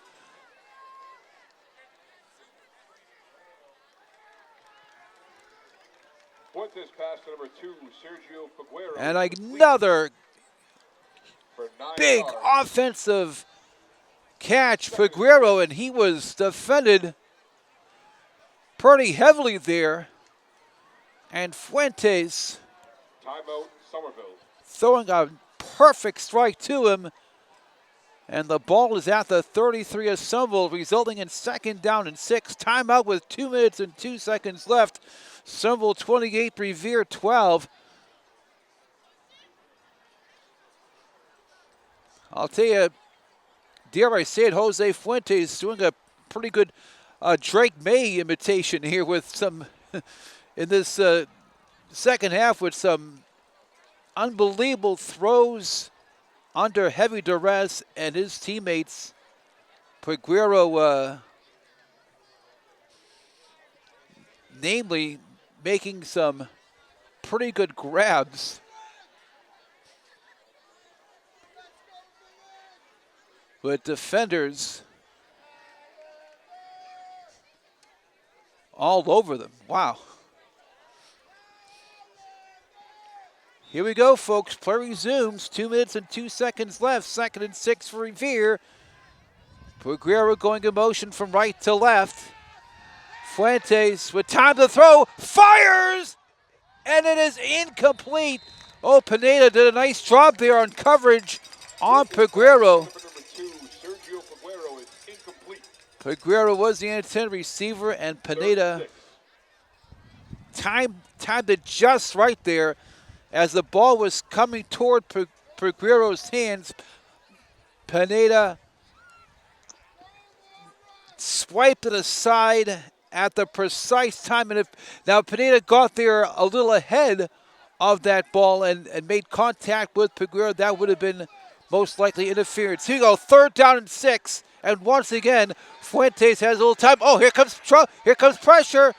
Fuentes pass to number 2, Sergio Peguero. And another for 9 big yards. offensive catch, Peguero, and he was defended pretty heavily there. And Fuentes Timeout, Somerville. throwing a perfect strike to him. And the ball is at the 33 of Somerville, resulting in second down and 6. Timeout with 2 minutes and 2 seconds left. Somerville 28, Revere 12. I'll tell you, dare I say it, Jose Fuentes doing a pretty good Drake May imitation here with some, in this second half, with some unbelievable throws under heavy duress, and his teammates, Peguero, namely, making some pretty good grabs. But defenders all over them. Wow. Here we go, folks. Play resumes. 2 minutes and 2 seconds left. Second and 6 for Revere. Peguero going in motion from right to left. Fuentes with time to throw. Fires! And it is incomplete. Oh, Pineda did a nice job there on coverage on Peguero. Number 2, Sergio Peguero, is incomplete. Peguero was the intended receiver, and Pineda timed it just right there as the ball was coming toward Peguero's hands. Pineda swiped it aside at the precise time. And if now Pineda got there a little ahead of that ball and made contact with Peguero, that would have been most likely interference. Here you go, 3rd down and 6. And once again, Fuentes has a little time. Oh, here comes pressure.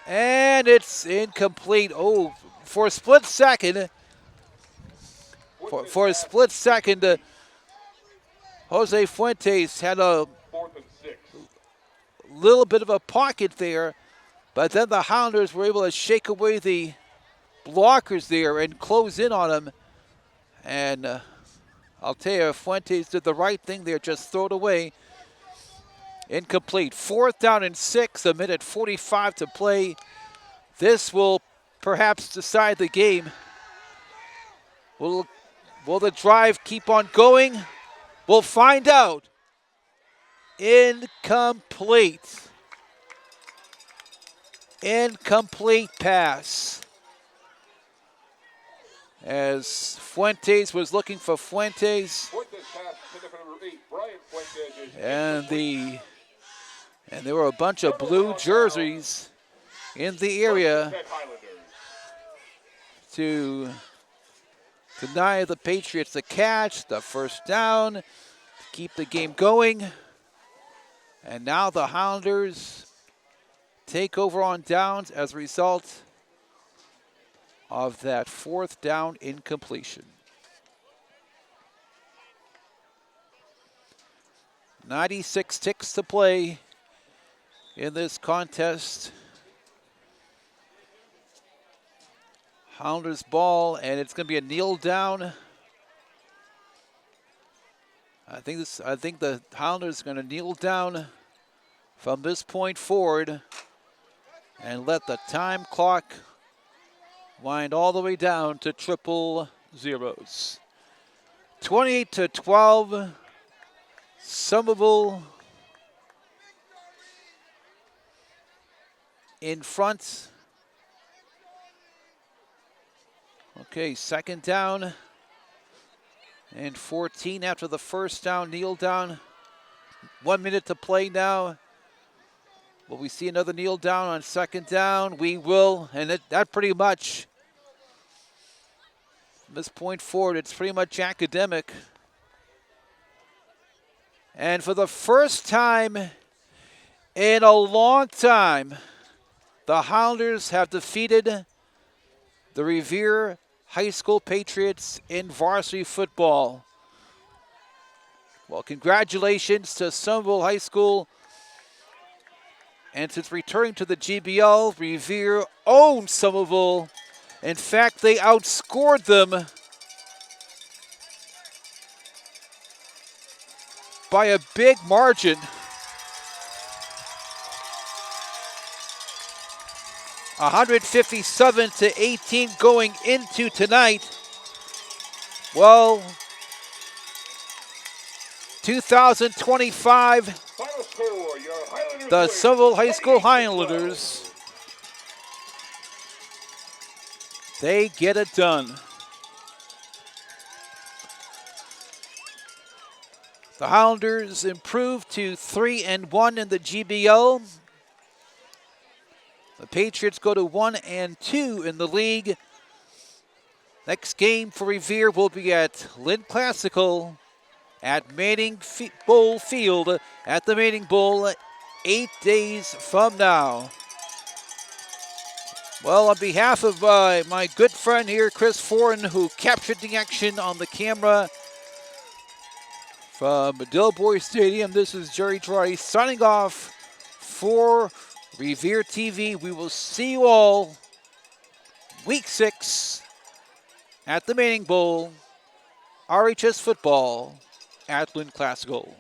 And it's incomplete. Oh, for a split second, Jose Fuentes had a little bit of a pocket there, but then the Highlanders were able to shake away the blockers there and close in on him. And I'll tell you, Fuentes did the right thing there, just throw it away. Incomplete. 4th down and 6, 1:45 to play. This will perhaps decide the game. Will the drive keep on going? We'll find out. Incomplete. Incomplete pass. As Fuentes was looking for Fuentes. And there were a bunch of blue jerseys in the area to deny the Patriots the catch, the first down, to keep the game going. And now the Highlanders take over on downs as a result of that 4th down incompletion. 96 ticks to play in this contest. Highlanders ball, and it's going to be a kneel down. I think the Highlanders are going to kneel down from this point forward and let the time clock wind all the way down to 000. 28-12. Somerville in front. Okay, 2nd down and 14 after the first down, kneel down. 1 minute to play now. Will we see another kneel down on 2nd down? We will, and that pretty much, from this point forward, it's pretty much academic. And for the first time in a long time, the Highlanders have defeated the Revere High School Patriots in varsity football. Well, congratulations to Somerville High School. And since returning to the GBL, Revere owns Somerville. In fact, they outscored them by a big margin. 157-18 going into tonight. Well, 2025, the Somerville High School Highlanders, they get it done. The Highlanders improved to 3-1 in the GBL. The Patriots go to 1-2 in the league. Next game for Revere will be at Lynn Classical at Manning Bowl Field at the Manning Bowl 8 days from now. Well, on behalf of my good friend here, Chris Foran, who captured the action on the camera from Dilboy Stadium, this is Jerry Troy signing off for Revere TV. We will see you all week 6 at the Manning Bowl, RHS Football at Lynn Classical.